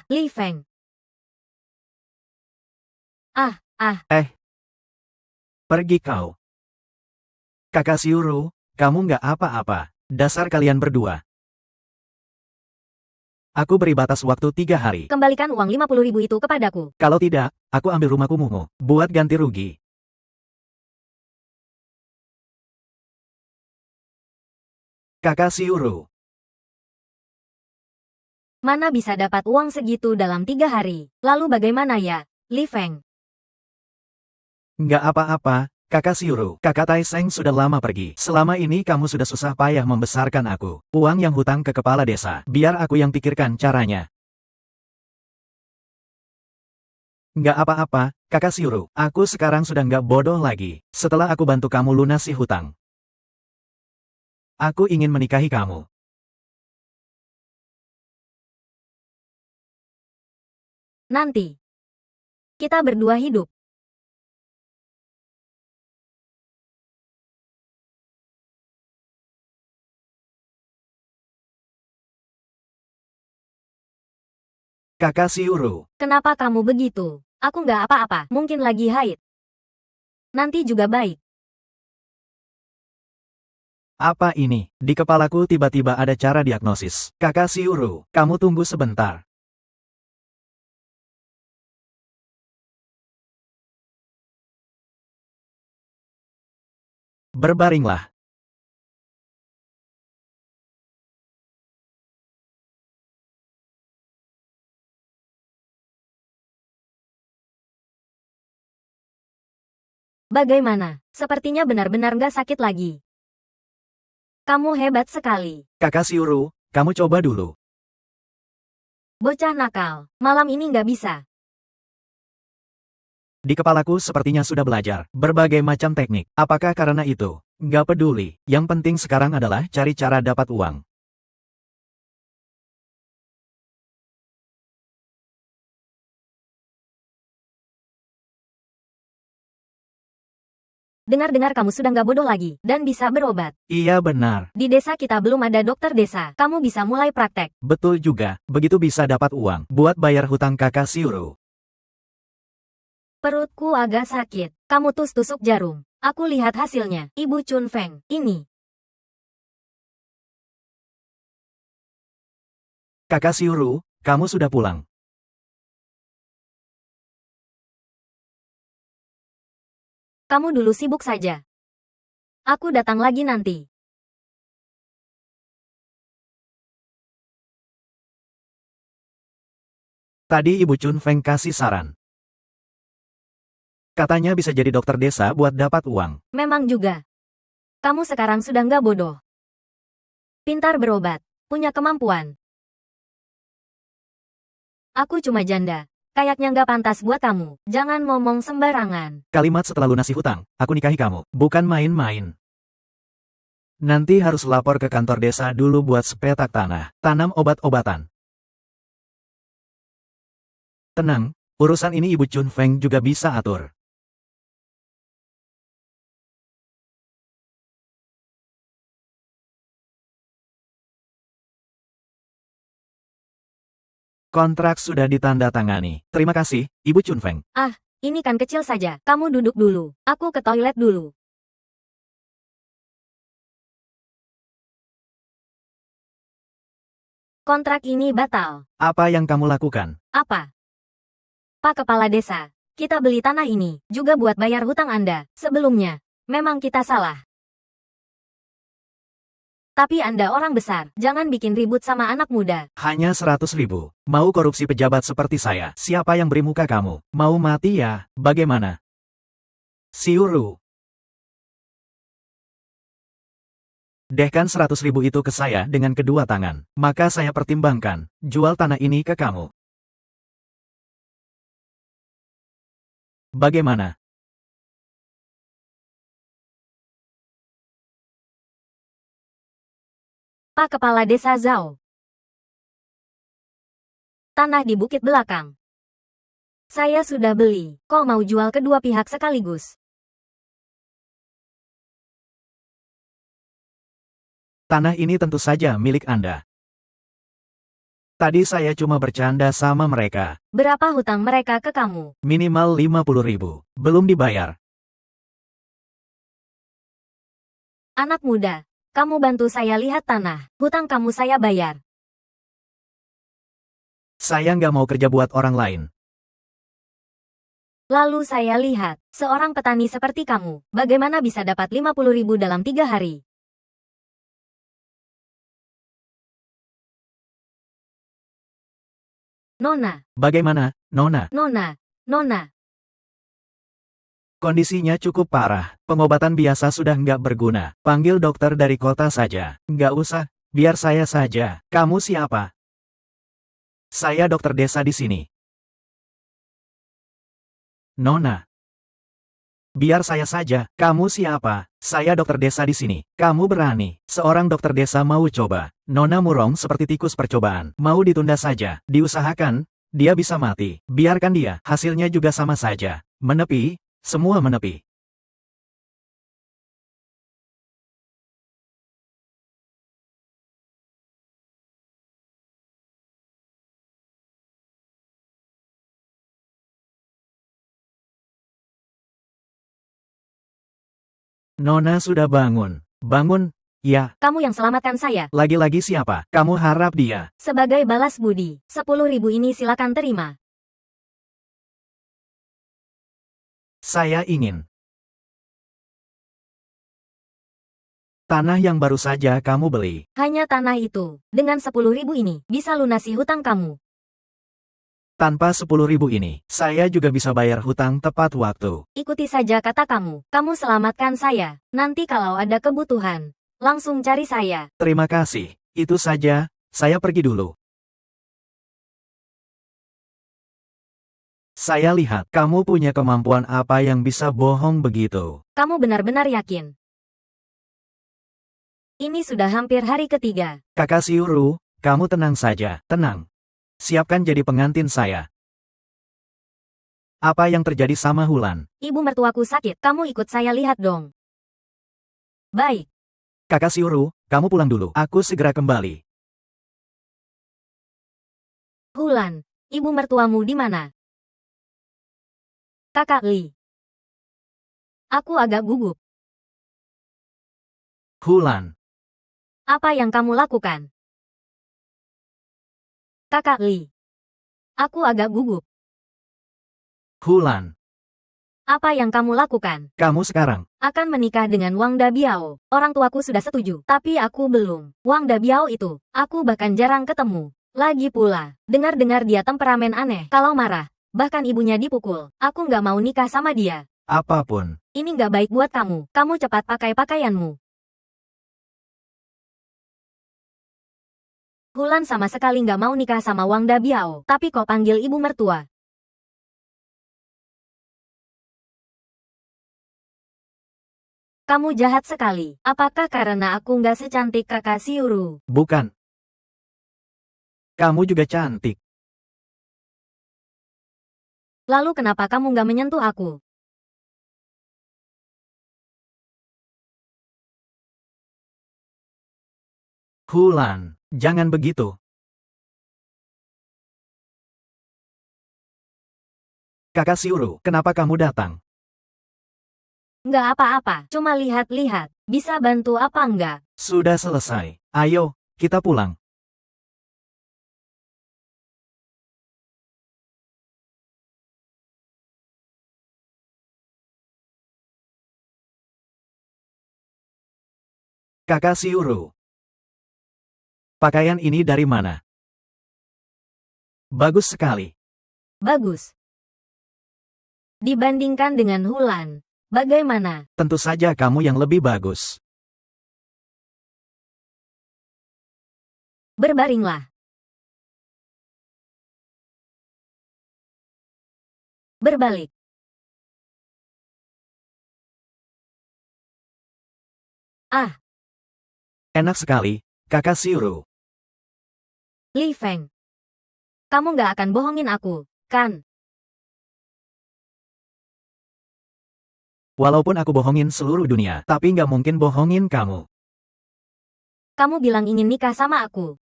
Li Feng. Pergi kau. Kakak Siuru, kamu nggak apa-apa. Dasar kalian berdua. Aku beri batas waktu 3 hari. Kembalikan uang 50.000 itu kepadaku. Kalau tidak, aku ambil rumah kumumu. Buat ganti rugi. Kakak Siuru. Mana bisa dapat uang segitu dalam 3 hari? Lalu bagaimana ya, Li Feng? Nggak apa-apa, Kakak Siuru. Kakak Tai Seng sudah lama pergi. Selama ini kamu sudah susah payah membesarkan aku. Uang yang hutang ke kepala desa. Biar aku yang pikirkan caranya. Nggak apa-apa, Kakak Siuru. Aku sekarang sudah nggak bodoh lagi. Setelah aku bantu kamu lunasi hutang. Aku ingin menikahi kamu. Nanti. Kita berdua hidup. Kakak Siuru. Kenapa kamu begitu? Aku nggak apa-apa. Mungkin lagi haid. Nanti juga baik. Apa ini? Di kepalaku tiba-tiba ada cara diagnosis. Kakak Siuru, kamu tunggu sebentar. Berbaringlah. Bagaimana? Sepertinya benar-benar nggak sakit lagi. Kamu hebat sekali. Kakak Siuru, kamu coba dulu. Bocah nakal. Malam ini nggak bisa. Di kepalaku sepertinya sudah belajar berbagai macam teknik. Apakah karena itu? Nggak peduli. Yang penting sekarang adalah cari cara dapat uang. Dengar-dengar kamu sudah nggak bodoh lagi dan bisa berobat. Iya benar. Di desa kita belum ada dokter desa. Kamu bisa mulai praktek. Betul juga. Begitu bisa dapat uang buat bayar hutang Kakak Siuru. Perutku agak sakit. Kamu tusuk jarum. Aku lihat hasilnya. Ibu Chun Feng, ini. Kakak Siuru, kamu sudah pulang. Kamu dulu sibuk saja. Aku datang lagi nanti. Tadi Ibu Chun Feng kasih saran. Katanya bisa jadi dokter desa buat dapat uang. Memang juga. Kamu sekarang sudah nggak bodoh. Pintar berobat. Punya kemampuan. Aku cuma janda. Kayaknya nggak pantas buat kamu. Jangan ngomong sembarangan. Kalimat setelah lunasi hutang, aku nikahi kamu. Bukan main-main. Nanti harus lapor ke kantor desa dulu buat sepetak tanah. Tanam obat-obatan. Tenang, urusan ini Ibu Chun Feng juga bisa atur. Kontrak sudah ditandatangani. Terima kasih, Ibu Chun Feng. Ini kan kecil saja. Kamu duduk dulu. Aku ke toilet dulu. Kontrak ini batal. Apa yang kamu lakukan? Apa? Pak Kepala Desa, kita beli tanah ini juga buat bayar hutang Anda. Sebelumnya, memang kita salah. Tapi Anda orang besar, jangan bikin ribut sama anak muda. Hanya 100.000. Mau korupsi pejabat seperti saya? Siapa yang beri muka kamu? Mau mati ya? Bagaimana? Siuru. Dehkan 100.000 itu ke saya dengan kedua tangan. Maka saya pertimbangkan, jual tanah ini ke kamu. Bagaimana? Pak Kepala Desa Zhao. Tanah di bukit belakang. Saya sudah beli. Kok mau jual kedua pihak sekaligus? Tanah ini tentu saja milik Anda. Tadi saya cuma bercanda sama mereka. Berapa hutang mereka ke kamu? Minimal 50.000. Belum dibayar. Anak muda, kamu bantu saya lihat tanah. Hutang kamu saya bayar. Saya nggak mau kerja buat orang lain. Lalu saya lihat, seorang petani seperti kamu, bagaimana bisa dapat 50.000 dalam 3 hari? Nona, Bagaimana, Nona? Nona, Nona. Kondisinya cukup parah. Pengobatan biasa sudah nggak berguna. Panggil dokter dari kota saja. Nggak usah, biar saya saja. Kamu siapa? Saya dokter desa di sini. Nona. Biar saya saja. Kamu siapa? Saya dokter desa di sini. Kamu berani. Seorang dokter desa mau coba. Nona murong seperti tikus percobaan. Mau ditunda saja. Diusahakan. Dia bisa mati. Biarkan dia. Hasilnya juga sama saja. Menepi. Semua menepi. Nona sudah bangun. Bangun. Ya, Kamu yang selamatkan saya. lagi-lagi siapa? Kamu harap dia. Sebagai balas budi, 10.000 ini silakan terima. Saya ingin. Tanah yang baru saja kamu beli. Hanya tanah itu. Dengan 10.000 ini, bisa lunasi hutang kamu. Tanpa 10.000 ini, saya juga bisa bayar hutang tepat waktu. Ikuti saja kata kamu. Kamu selamatkan saya. Nanti kalau ada kebutuhan, langsung cari saya. Terima kasih. Itu saja, saya pergi dulu. Saya lihat kamu punya kemampuan apa yang bisa bohong begitu. Kamu benar-benar yakin? Ini sudah hampir hari ketiga. Kakak Siuru, kamu tenang saja, tenang. Siapkan jadi pengantin saya. Apa yang terjadi sama Hulan? Ibu mertuaku sakit. Kamu ikut saya lihat dong. Baik. Kakak Siuru, kamu pulang dulu. Aku segera kembali. Hulan, ibu mertuamu di mana? Kakak Li. Aku agak gugup. Hulan. Apa yang kamu lakukan? Kakak Li. Aku agak gugup. Hulan. Apa yang kamu lakukan? Kamu sekarang. Akan menikah dengan Wang Dabiao. Orang tuaku sudah setuju, tapi aku belum. Wang Dabiao itu, aku bahkan jarang ketemu. Lagi pula, dengar-dengar dia temperamen aneh. Kalau marah, bahkan ibunya dipukul. Aku nggak mau nikah sama dia. Apapun. Ini nggak baik buat kamu. Kamu cepat pakai pakaianmu. Hulan sama sekali nggak mau nikah sama Wang Dabiao. Tapi kok panggil ibu mertua? Kamu jahat sekali. Apakah karena aku nggak secantik kakak Siuru? Bukan. Kamu juga cantik. Lalu kenapa kamu nggak menyentuh aku? Hulan, jangan begitu. Kakak Siuru, kenapa kamu datang? Nggak apa-apa, cuma lihat-lihat. Bisa bantu apa enggak? Sudah selesai. Ayo, kita pulang. Kakak Siuru. Pakaian ini dari mana? Bagus sekali. Bagus. Dibandingkan dengan Hulan, bagaimana? Tentu saja kamu yang lebih bagus. Berbaringlah. Berbalik. Ah, Enak sekali, Kakak Siuru. Li Feng. Kamu nggak akan bohongin aku, kan? Walaupun aku bohongin seluruh dunia, tapi nggak mungkin bohongin kamu. Kamu bilang ingin nikah sama aku.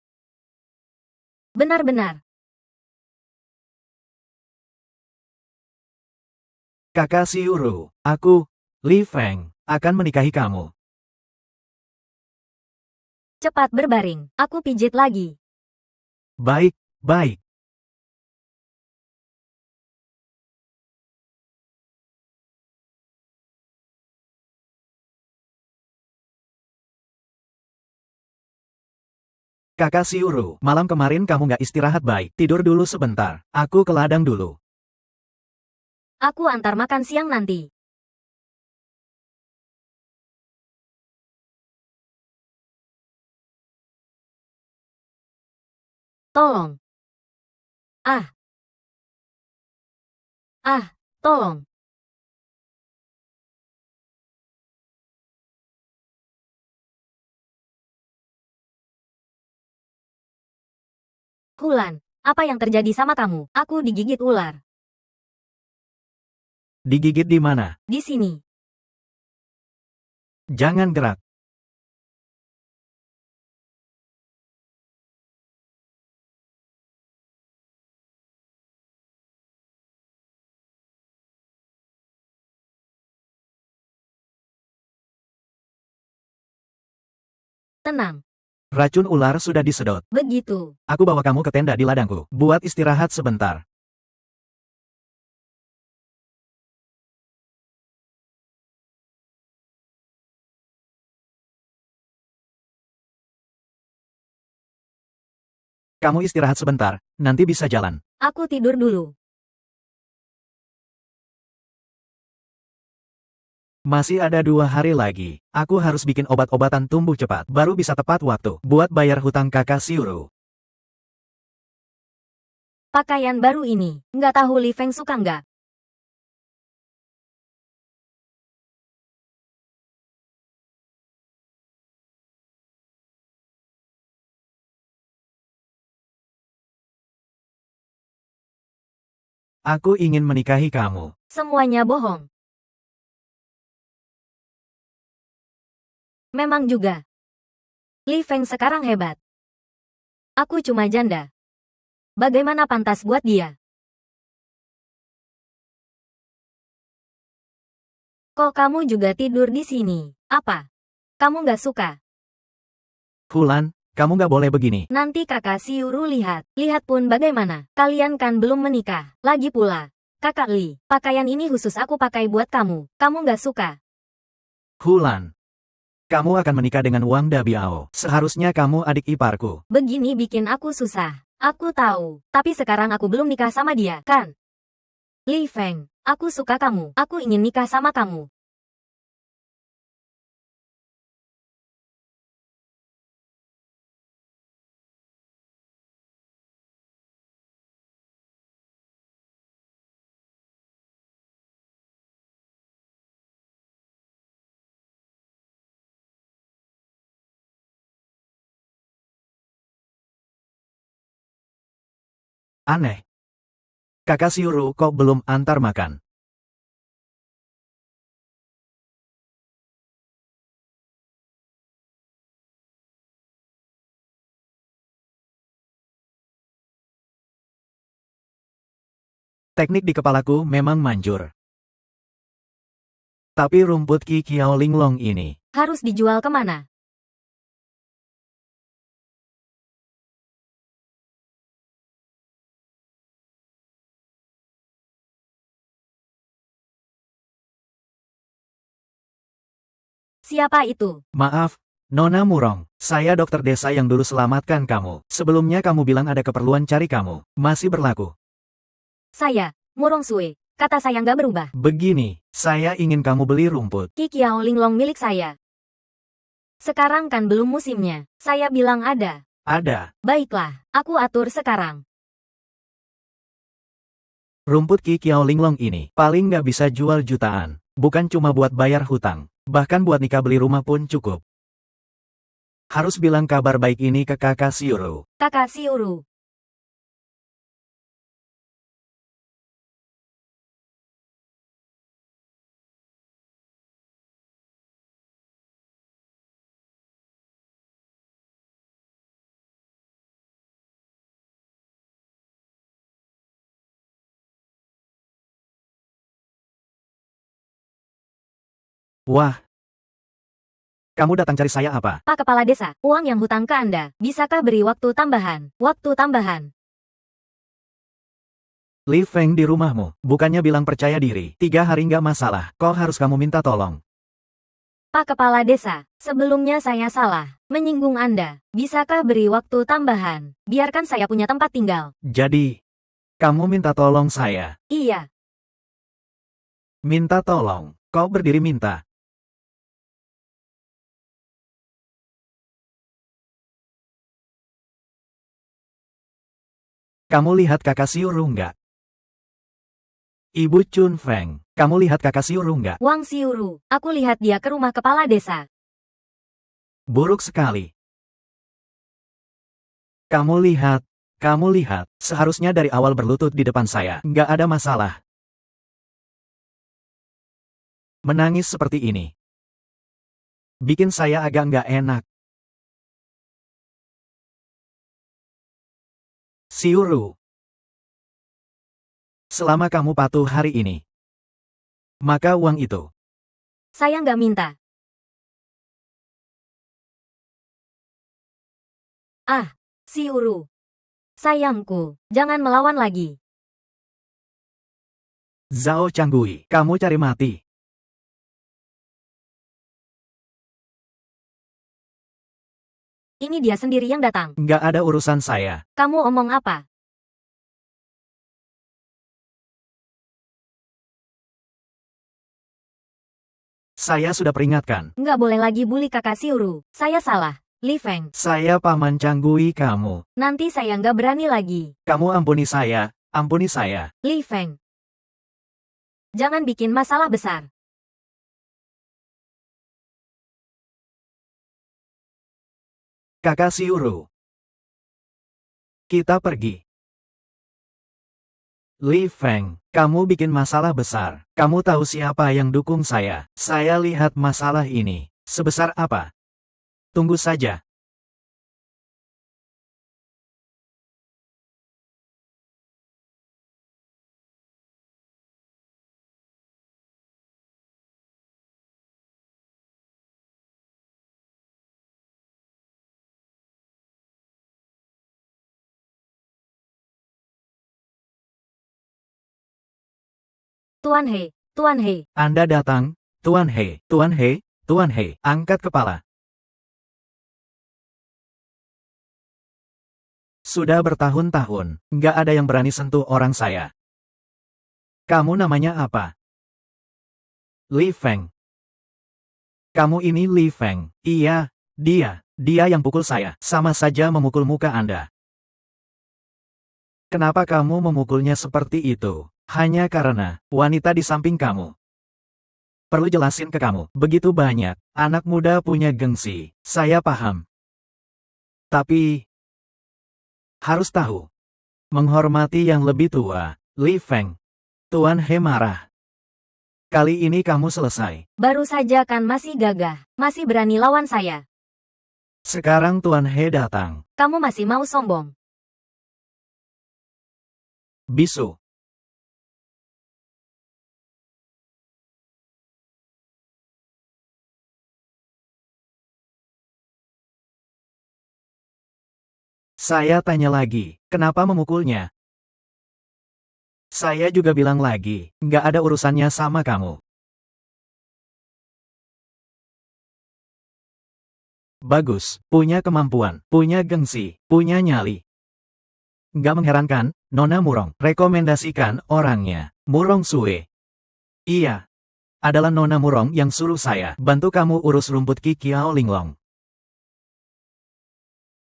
Benar-benar. Kakak Xiuru, aku, Li Feng, akan menikahi kamu. Cepat berbaring, aku pijit lagi. Baik, baik. Kakak Xiuru, malam kemarin kamu nggak istirahat baik. Tidur dulu sebentar. Aku ke ladang dulu. Aku antar makan siang nanti. Tolong. Ah. Ah, tolong. Hulan, apa yang terjadi sama kamu? Aku digigit ular. Digigit di mana? Di sini. Jangan gerak. Tenang. Racun ular sudah disedot. Begitu. Aku bawa kamu ke tenda di ladangku. Buat istirahat sebentar. Kamu istirahat sebentar, nanti bisa jalan. Aku tidur dulu. Masih ada 2 hari lagi. Aku harus bikin obat-obatan tumbuh cepat. Baru bisa tepat waktu. Buat bayar hutang kakak Xiuru. Pakaian baru ini. Nggak tahu Li Feng suka nggak? Aku ingin menikahi kamu. Semuanya bohong. Memang juga. Li Feng sekarang hebat. Aku cuma janda. Bagaimana pantas buat dia? Kok kamu juga tidur di sini? Apa? Kamu nggak suka? Hulan, kamu nggak boleh begini. Nanti kakak Siuru lihat. Lihat pun bagaimana. Kalian kan belum menikah. Lagi pula. Kakak Li, pakaian ini khusus aku pakai buat kamu. Kamu nggak suka? Hulan. Kamu akan menikah dengan Wang Dabiao. Seharusnya kamu adik iparku. Begini bikin aku susah. Aku tahu. Tapi sekarang aku belum nikah sama dia, kan? Li Feng, aku suka kamu. Aku ingin nikah sama kamu. Aneh. Kakak Xiuru kok belum antar makan? Teknik di kepalaku memang manjur. Tapi rumput Qi Qiao Linglong ini. Harus dijual kemana? Siapa itu? Maaf, Nona Murong. Saya dokter desa yang dulu selamatkan kamu. Sebelumnya kamu bilang ada keperluan cari kamu. Masih berlaku. Saya, Murong Sui. Kata saya nggak berubah. Begini, saya ingin kamu beli rumput. Qi Qiao Linglong milik saya. Sekarang kan belum musimnya. Saya bilang ada. Ada. Baiklah, aku atur sekarang. Rumput Qi Qiao Linglong ini paling nggak bisa jual jutaan. Bukan cuma buat bayar hutang. Bahkan buat nikah beli rumah pun cukup. Harus bilang kabar baik ini ke kakak Xiuru. Kakak Siuru. Wah, kamu datang cari saya apa? Pak Kepala Desa, uang yang hutang ke Anda. Bisakah beri waktu tambahan? Waktu tambahan. Li Feng di rumahmu, bukannya bilang percaya diri. 3 hari nggak masalah, kok harus kamu minta tolong? Pak Kepala Desa, sebelumnya saya salah. Menyinggung Anda. Bisakah beri waktu tambahan? Biarkan saya punya tempat tinggal. Jadi, kamu minta tolong saya. Iya. Minta tolong, kau berdiri minta. Kamu lihat kakak Siuru nggak? Ibu Chun Feng, kamu lihat kakak Siuru nggak? Wang Siuru, aku lihat dia ke rumah kepala desa. Buruk sekali. Kamu lihat, seharusnya dari awal berlutut di depan saya, nggak ada masalah. Menangis seperti ini bikin saya agak nggak enak. Siuru, selama kamu patuh hari ini, maka uang itu, Saya nggak minta. Ah, Siuru. Sayangku, jangan melawan lagi. Zhao Changgui, kamu cari mati. Ini dia sendiri yang datang. Nggak ada urusan saya. Kamu omong apa? Saya sudah peringatkan. Nggak boleh lagi bully kakak Siuru. Saya salah. Li Feng, Saya paman Changgui kamu. nanti saya nggak berani lagi. Kamu ampuni saya, ampuni saya. Li Feng. Jangan bikin masalah besar. Kakak Siuru. Kita pergi. Li Feng, kamu bikin masalah besar. Kamu tahu siapa yang dukung saya. Saya lihat masalah ini. Sebesar apa? Tunggu saja. Tuan He, Tuan He. Anda datang, Tuan He, Tuan He, Tuan He, angkat kepala. Sudah bertahun-tahun, nggak ada yang berani sentuh orang saya. Kamu namanya apa? Li Feng. Kamu ini Li Feng. Iya, dia yang pukul saya. Sama saja memukul muka Anda. Kenapa kamu memukulnya seperti itu? Hanya karena wanita di samping kamu. Perlu jelasin ke kamu, begitu banyak anak muda punya gengsi. Saya paham. Tapi harus tahu, menghormati yang lebih tua. Li Feng. Tuan He marah. Kali ini kamu selesai. Baru saja kan masih gagah. Masih berani lawan saya. Sekarang Tuan He datang. Kamu masih mau sombong. Bisu. Saya tanya lagi, kenapa memukulnya? Saya juga bilang lagi, nggak ada urusannya sama kamu. Bagus, punya kemampuan, punya gengsi, punya nyali. Nggak mengherankan, Nona Murong rekomendasikan orangnya, Murong Sue. Iya, adalah Nona Murong yang suruh saya bantu kamu urus rumput Ki Kiao Linglong.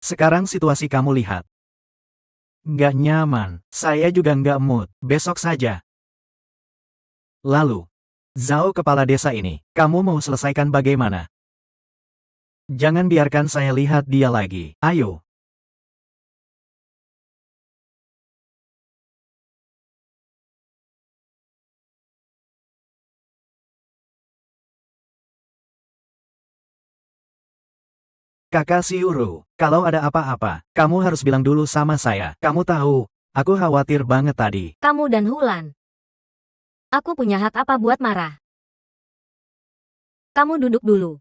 Sekarang situasi kamu lihat. Nggak nyaman, saya juga nggak mood, besok saja. Lalu, Zhao kepala desa ini, kamu mau selesaikan bagaimana? Jangan biarkan saya lihat dia lagi, ayo. Kakak Siuru, kalau ada apa-apa, kamu harus bilang dulu sama saya. Kamu tahu, aku khawatir banget tadi. Kamu dan Hulan. Aku punya hak apa buat marah? Kamu duduk dulu.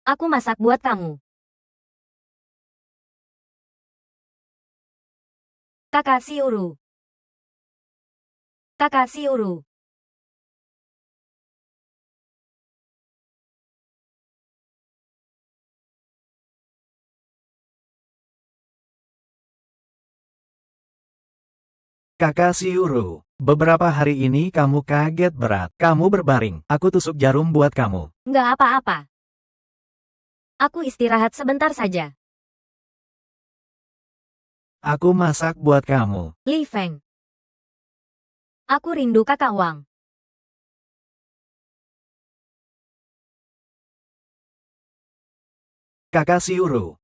Aku masak buat kamu. Kakak Siuru. Kakak Siuru. Kakak Siuru, beberapa hari ini kamu kaget berat. Kamu berbaring, aku tusuk jarum buat kamu. Nggak apa-apa. Aku istirahat sebentar saja. Aku masak buat kamu. Li Feng. Aku rindu kakak Wang. Kakak Siuru.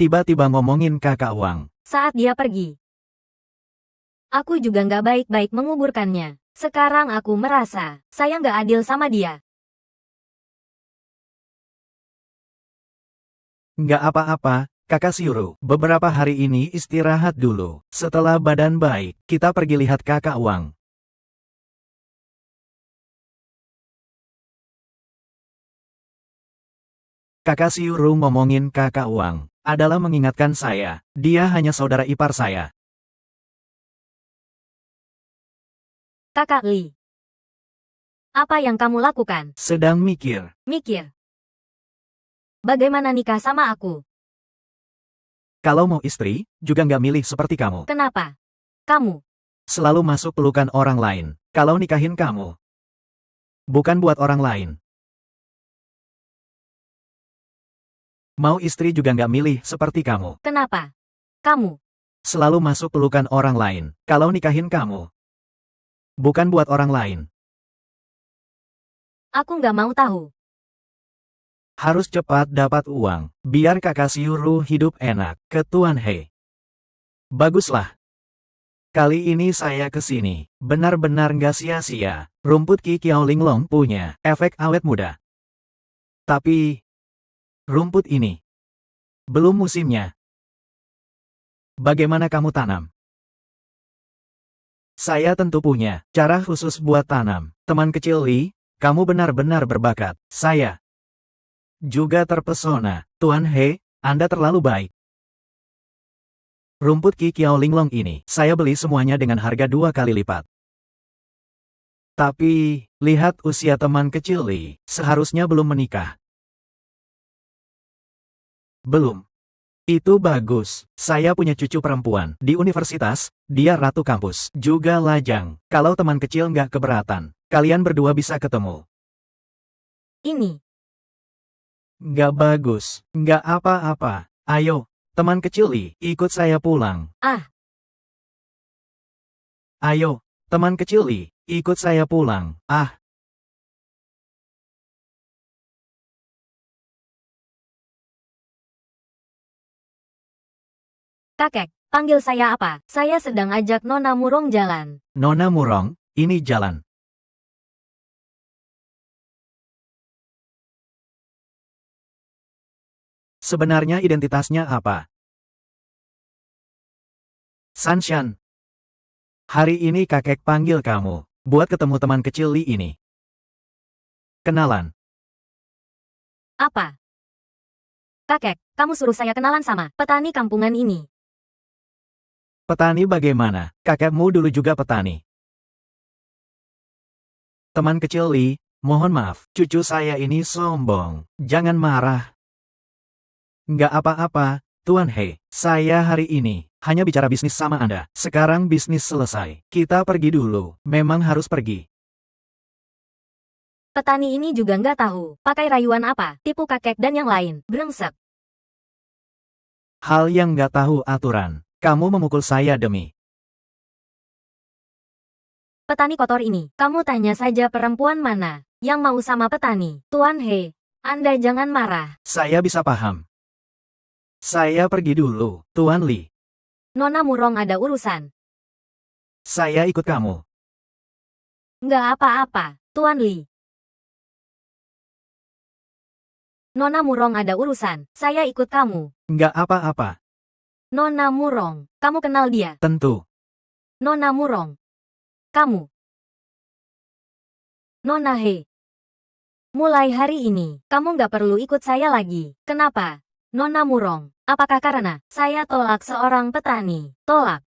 Tiba-tiba ngomongin kakak Wang. Saat dia pergi, aku juga nggak baik-baik menguburkannya. Sekarang aku merasa, saya nggak adil sama dia. Nggak apa-apa, kakak Siuru. Beberapa hari ini istirahat dulu. Setelah badan baik, kita pergi lihat kakak Wang. Kakak Siuru ngomongin kakak Wang adalah mengingatkan saya, dia hanya saudara ipar saya. Kakak Li. Apa yang kamu lakukan? Sedang mikir, Mikir. Bagaimana nikah sama aku? kalau mau istri, juga nggak milih seperti kamu. Kenapa? Kamu. Selalu masuk pelukan orang lain. Kalau nikahin kamu, bukan buat orang lain. Mau istri juga nggak milih seperti kamu. Kenapa? Kamu. Selalu masuk pelukan orang lain. Kalau nikahin kamu, bukan buat orang lain. Aku nggak mau tahu. Harus cepat dapat uang, biar kakak Siuru hidup enak. Ke Tuan He. Baguslah. Kali ini saya ke sini, benar-benar nggak sia-sia. Rumput Qi Qiao Linglong punya efek awet muda. Tapi, rumput ini belum musimnya. Bagaimana kamu tanam? Saya tentu punya cara khusus buat tanam. Teman kecil Li, kamu benar-benar berbakat. Saya juga terpesona. Tuan He, Anda terlalu baik. Rumput Qi Qiao Linglong ini, saya beli semuanya dengan harga 2 kali lipat. Tapi, lihat usia teman kecil Li, seharusnya belum menikah. Belum. Itu bagus. Saya punya cucu perempuan. Di universitas, dia ratu kampus. Juga lajang. Kalau teman kecil nggak keberatan, kalian berdua bisa ketemu. Ini. Nggak bagus. Nggak apa-apa. Ayo, teman kecil Li, ikut saya pulang. Ah. Ayo, teman kecil Li, ikut saya pulang. Ah. Kakek, panggil saya apa? Saya sedang ajak Nona Murong jalan. Nona Murong, ini jalan. Sebenarnya identitasnya apa? Sanshan. Hari ini kakek panggil kamu, buat ketemu teman kecil Li ini. Kenalan. Apa? Kakek, kamu suruh saya kenalan sama petani kampungan ini. Petani bagaimana? Kakekmu dulu juga petani. Teman kecil Li, mohon maaf, cucu saya ini sombong. Jangan marah. Nggak apa-apa, Tuan He. Saya hari ini hanya bicara bisnis sama Anda. Sekarang bisnis selesai. Kita pergi dulu. Memang harus pergi. Petani ini juga nggak tahu pakai rayuan apa, tipu kakek dan yang lain. Brengsek. Hal yang nggak tahu aturan. Kamu memukul saya demi. Petani kotor ini, kamu tanya saja perempuan mana yang mau sama petani. Tuan He, Anda jangan marah. Saya bisa paham. Saya pergi dulu, Tuan Li. Nona Murong ada urusan. Saya ikut kamu. Nggak apa-apa, Tuan Li. Nona Murong ada urusan, saya ikut kamu. Nggak apa-apa. Nona Murong, kamu kenal dia? Tentu. Nona Murong. Kamu. Nona He. Mulai hari ini, kamu nggak perlu ikut saya lagi. Kenapa? Nona Murong, apakah karena saya tolak seorang petani? Tolak.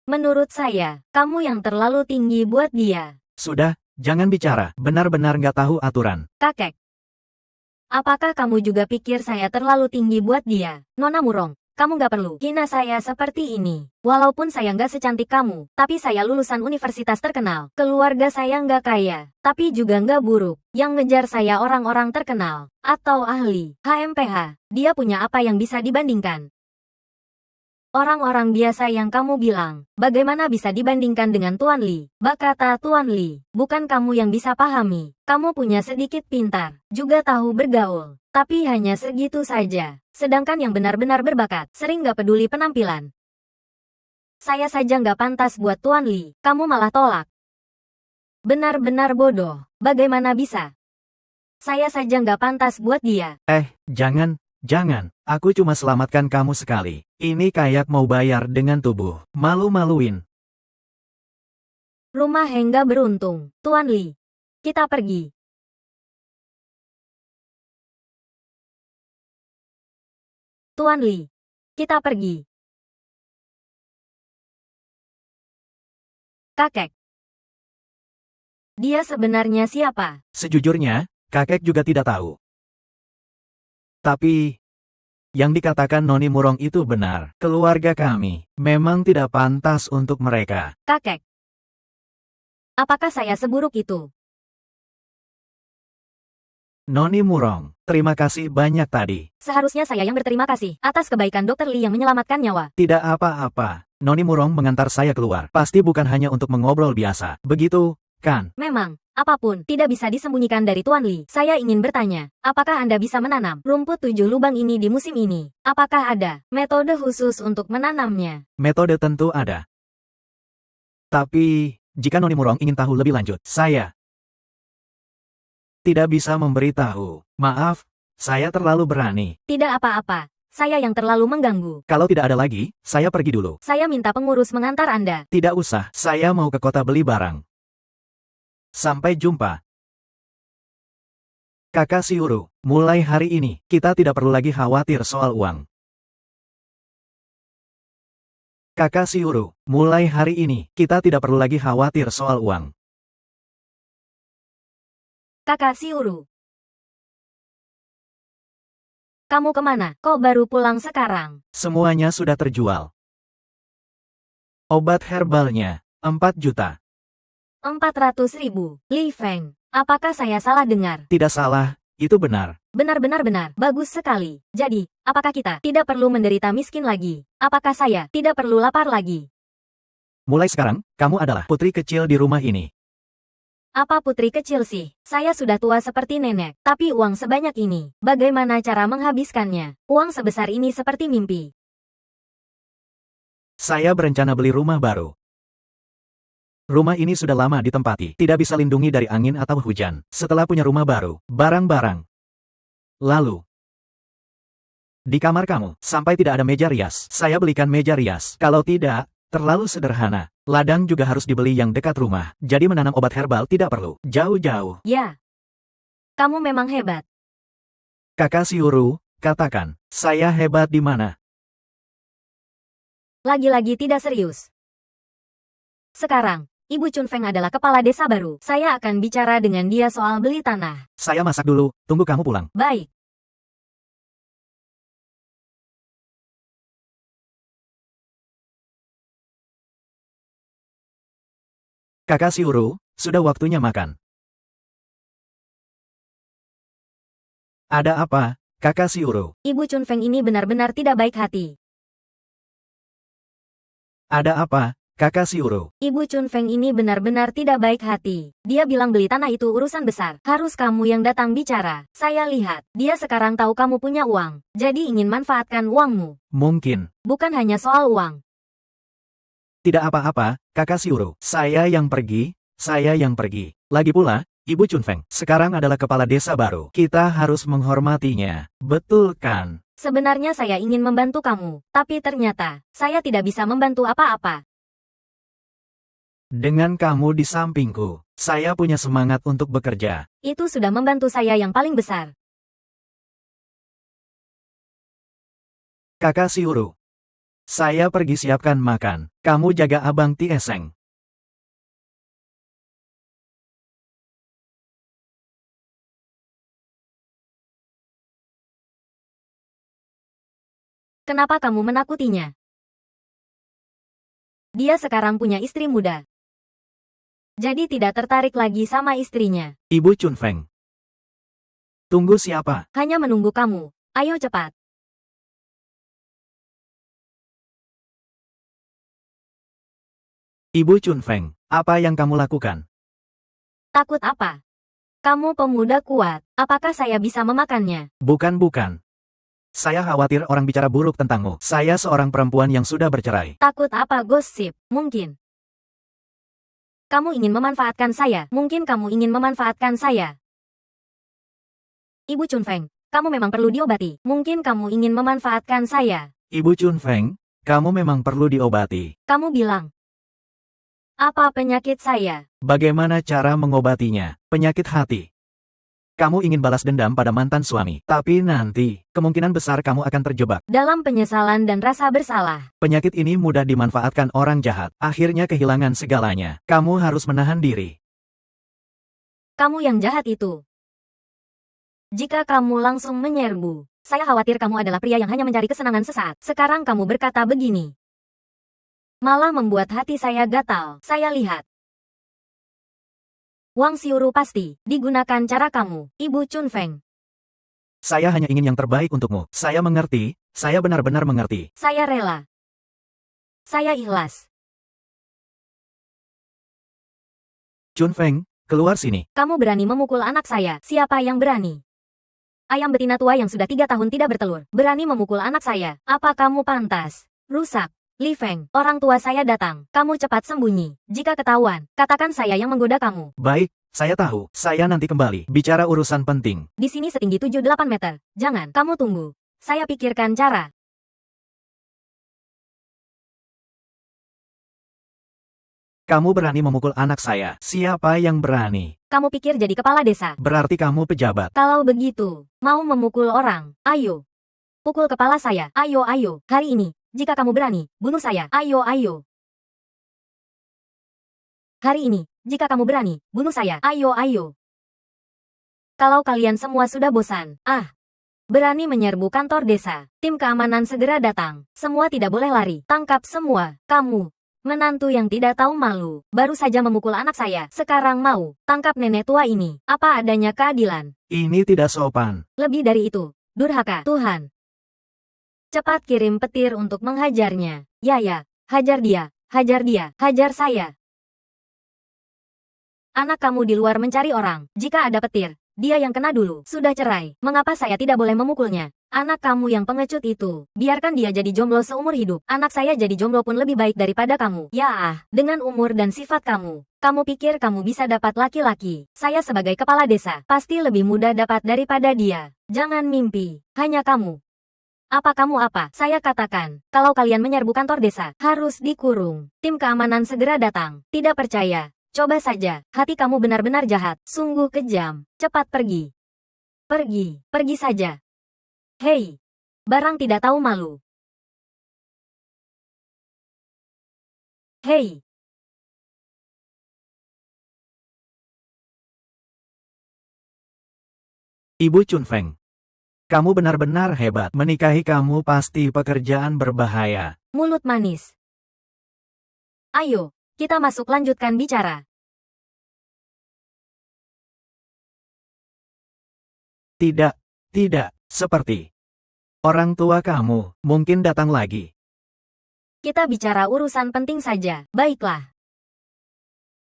Menurut saya, kamu yang terlalu tinggi buat dia. Sudah, jangan bicara, benar-benar nggak tahu aturan. Kakek. Apakah kamu juga pikir saya terlalu tinggi buat dia? Nona Murong, kamu nggak perlu hina saya seperti ini. Walaupun saya nggak secantik kamu, tapi saya lulusan universitas terkenal. Keluarga saya nggak kaya, tapi juga nggak buruk. Yang ngejar saya orang-orang terkenal, atau ahli, HMPH. Dia punya apa yang bisa dibandingkan? Orang-orang biasa yang kamu bilang, bagaimana bisa dibandingkan dengan Tuan Li? Berkata Tuan Li, bukan kamu yang bisa pahami. Kamu punya sedikit pintar, juga tahu bergaul. Tapi hanya segitu saja. Sedangkan yang benar-benar berbakat, sering gak peduli penampilan. Saya saja gak pantas buat Tuan Li, kamu malah tolak. Benar-benar bodoh, bagaimana bisa? Saya saja gak pantas buat dia. Jangan, aku cuma selamatkan kamu sekali. Ini kayak mau bayar dengan tubuh. Malu-maluin. Rumah Hengga beruntung, Tuan Li. Kita pergi. Tuan Li. Kita pergi. Kakek. Dia sebenarnya siapa? Sejujurnya, kakek juga tidak tahu. Tapi, yang dikatakan Noni Murong itu benar. Keluarga kami memang tidak pantas untuk mereka. Kakek. Apakah saya seburuk itu? Noni Murong, terima kasih banyak tadi. Seharusnya saya yang berterima kasih atas kebaikan Dr. Li yang menyelamatkan nyawa. Tidak apa-apa. Noni Murong mengantar saya keluar. Pasti bukan hanya untuk mengobrol biasa. Begitu, kan? Memang, apapun tidak bisa disembunyikan dari Tuan Li. Saya ingin bertanya, apakah Anda bisa menanam rumput 7 lubang ini di musim ini? Apakah ada metode khusus untuk menanamnya? Metode tentu ada. Tapi, jika Noni Murong ingin tahu lebih lanjut, saya tidak bisa memberitahu. Maaf, saya terlalu berani. Tidak apa-apa, saya yang terlalu mengganggu. Kalau tidak ada lagi, saya pergi dulu. Saya minta pengurus mengantar Anda. Tidak usah, saya mau ke kota beli barang. Sampai jumpa. Kakak Siuru, mulai hari ini, kita tidak perlu lagi khawatir soal uang. Kakak Siuru, mulai hari ini, kita tidak perlu lagi khawatir soal uang. Kakak Siuru. Kamu kemana? Kok baru pulang sekarang? Semuanya sudah terjual. Obat herbalnya, 4 juta. 400.000. Li Feng, apakah saya salah dengar? Tidak salah, itu benar. Benar-benar, bagus sekali. Jadi, apakah kita tidak perlu menderita miskin lagi? Apakah saya tidak perlu lapar lagi? Mulai sekarang, kamu adalah putri kecil di rumah ini. Apa putri kecil sih? Saya sudah tua seperti nenek, tapi uang sebanyak ini, bagaimana cara menghabiskannya? Uang sebesar ini seperti mimpi. Saya berencana beli rumah baru. Rumah ini sudah lama ditempati, tidak bisa lindungi dari angin atau hujan. Setelah punya rumah baru, barang-barang. Lalu, di kamar kamu, sampai tidak ada meja rias, saya belikan meja rias. Kalau tidak, terlalu sederhana. Ladang juga harus dibeli yang dekat rumah, jadi menanam obat herbal tidak perlu jauh-jauh. Ya, kamu memang hebat. Kakak Siuru, katakan, saya hebat di mana? Lagi-lagi tidak serius. Sekarang, Ibu Chun Feng adalah kepala desa baru. Saya akan bicara dengan dia soal beli tanah. Saya masak dulu, tunggu kamu pulang. Baik. Kakak Siuru, sudah waktunya makan. Ada apa, Kakak Siuru? Ibu Chun Feng ini benar-benar tidak baik hati. Ada apa, Kakak Siuru? Ibu Chun Feng ini benar-benar tidak baik hati. Dia bilang beli tanah itu urusan besar. Harus kamu yang datang bicara. Saya lihat, dia sekarang tahu kamu punya uang. Jadi ingin manfaatkan uangmu. Mungkin. Bukan hanya soal uang. Tidak apa-apa, Kakak Siuru. Saya yang pergi. Lagi pula, Ibu Chun Feng sekarang adalah kepala desa baru. Kita harus menghormatinya. Betul kan? Sebenarnya saya ingin membantu kamu. Tapi ternyata, saya tidak bisa membantu apa-apa. Dengan kamu di sampingku, saya punya semangat untuk bekerja. Itu sudah membantu saya yang paling besar. Kakak Siuru. Saya pergi siapkan makan. Kamu jaga Abang Tieseng. Kenapa kamu menakutinya? Dia sekarang punya istri muda. Jadi tidak tertarik lagi sama istrinya. Ibu Chunfeng. Tunggu siapa? Hanya menunggu kamu. Ayo cepat. Ibu Chunfeng, apa yang kamu lakukan? Takut apa? Kamu pemuda kuat. Apakah saya bisa memakannya? Bukan. Saya khawatir orang bicara buruk tentangmu. Saya seorang perempuan yang sudah bercerai. Takut apa gosip? Mungkin. Kamu ingin memanfaatkan saya. Mungkin kamu ingin memanfaatkan saya. Ibu Chunfeng, kamu memang perlu diobati. Mungkin kamu ingin memanfaatkan saya. Ibu Chunfeng, kamu memang perlu diobati. Kamu bilang. Apa penyakit saya? Bagaimana cara mengobatinya? Penyakit hati. Kamu ingin balas dendam pada mantan suami, tapi nanti, kemungkinan besar kamu akan terjebak. Dalam penyesalan dan rasa bersalah. Penyakit ini mudah dimanfaatkan orang jahat, akhirnya kehilangan segalanya. Kamu harus menahan diri. Kamu yang jahat itu. Jika kamu langsung menyerbu, saya khawatir kamu adalah pria yang hanya mencari kesenangan sesaat. Sekarang kamu berkata begini. Malah membuat hati saya gatal. Saya lihat. Wang Xiuru pasti digunakan cara kamu, Ibu Chunfeng. Saya hanya ingin yang terbaik untukmu. Saya mengerti, saya benar-benar mengerti. Saya rela. Saya ikhlas. Chunfeng, keluar sini. Kamu berani memukul anak saya. Siapa yang berani? Ayam betina tua yang sudah 3 tahun tidak bertelur. Berani memukul anak saya. Apa kamu pantas? Rusak. Li Feng, orang tua saya datang. Kamu cepat sembunyi. Jika ketahuan, katakan saya yang menggoda kamu. Baik, saya tahu. Saya nanti kembali. Bicara urusan penting. Di sini setinggi 7-8 meter. Jangan, kamu tunggu. Saya pikirkan cara. Kamu berani memukul anak saya. Siapa yang berani? Kamu pikir jadi kepala desa? Berarti kamu pejabat. Kalau begitu, mau memukul orang, ayo. Pukul kepala saya. Ayo, hari ini. Jika kamu berani, bunuh saya. Ayo. Hari ini, jika kamu berani, bunuh saya. Ayo. Kalau kalian semua sudah bosan, berani menyerbu kantor desa. Tim keamanan segera datang. Semua tidak boleh lari. Tangkap semua. Kamu, menantu yang tidak tahu malu, baru saja memukul anak saya. Sekarang mau, tangkap nenek tua ini. Apa adanya keadilan? Ini tidak sopan. Lebih dari itu, durhaka. Tuhan. Cepat kirim petir untuk menghajarnya. Ya, hajar dia, hajar saya. Anak kamu di luar mencari orang. Jika ada petir, dia yang kena dulu. Sudah cerai, mengapa saya tidak boleh memukulnya? Anak kamu yang pengecut itu, biarkan dia jadi jomblo seumur hidup. Anak saya jadi jomblo pun lebih baik daripada kamu. Ya, dengan umur dan sifat kamu. Kamu pikir kamu bisa dapat laki-laki? Saya sebagai kepala desa, pasti lebih mudah dapat daripada dia. Jangan mimpi, hanya kamu. Apa kamu apa? Saya katakan, kalau kalian menyerbu kantor desa, harus dikurung. Tim keamanan segera datang. Tidak percaya? Coba saja. Hati kamu benar-benar jahat. Sungguh kejam. Cepat pergi. Pergi saja. Hei, barang tidak tahu malu. Hei. Ibu Chunfeng. Kamu benar-benar hebat. Menikahi kamu pasti pekerjaan berbahaya. Mulut manis. Ayo, kita masuk lanjutkan bicara. Tidak, seperti. Orang tua kamu, mungkin datang lagi. Kita bicara urusan penting saja. Baiklah.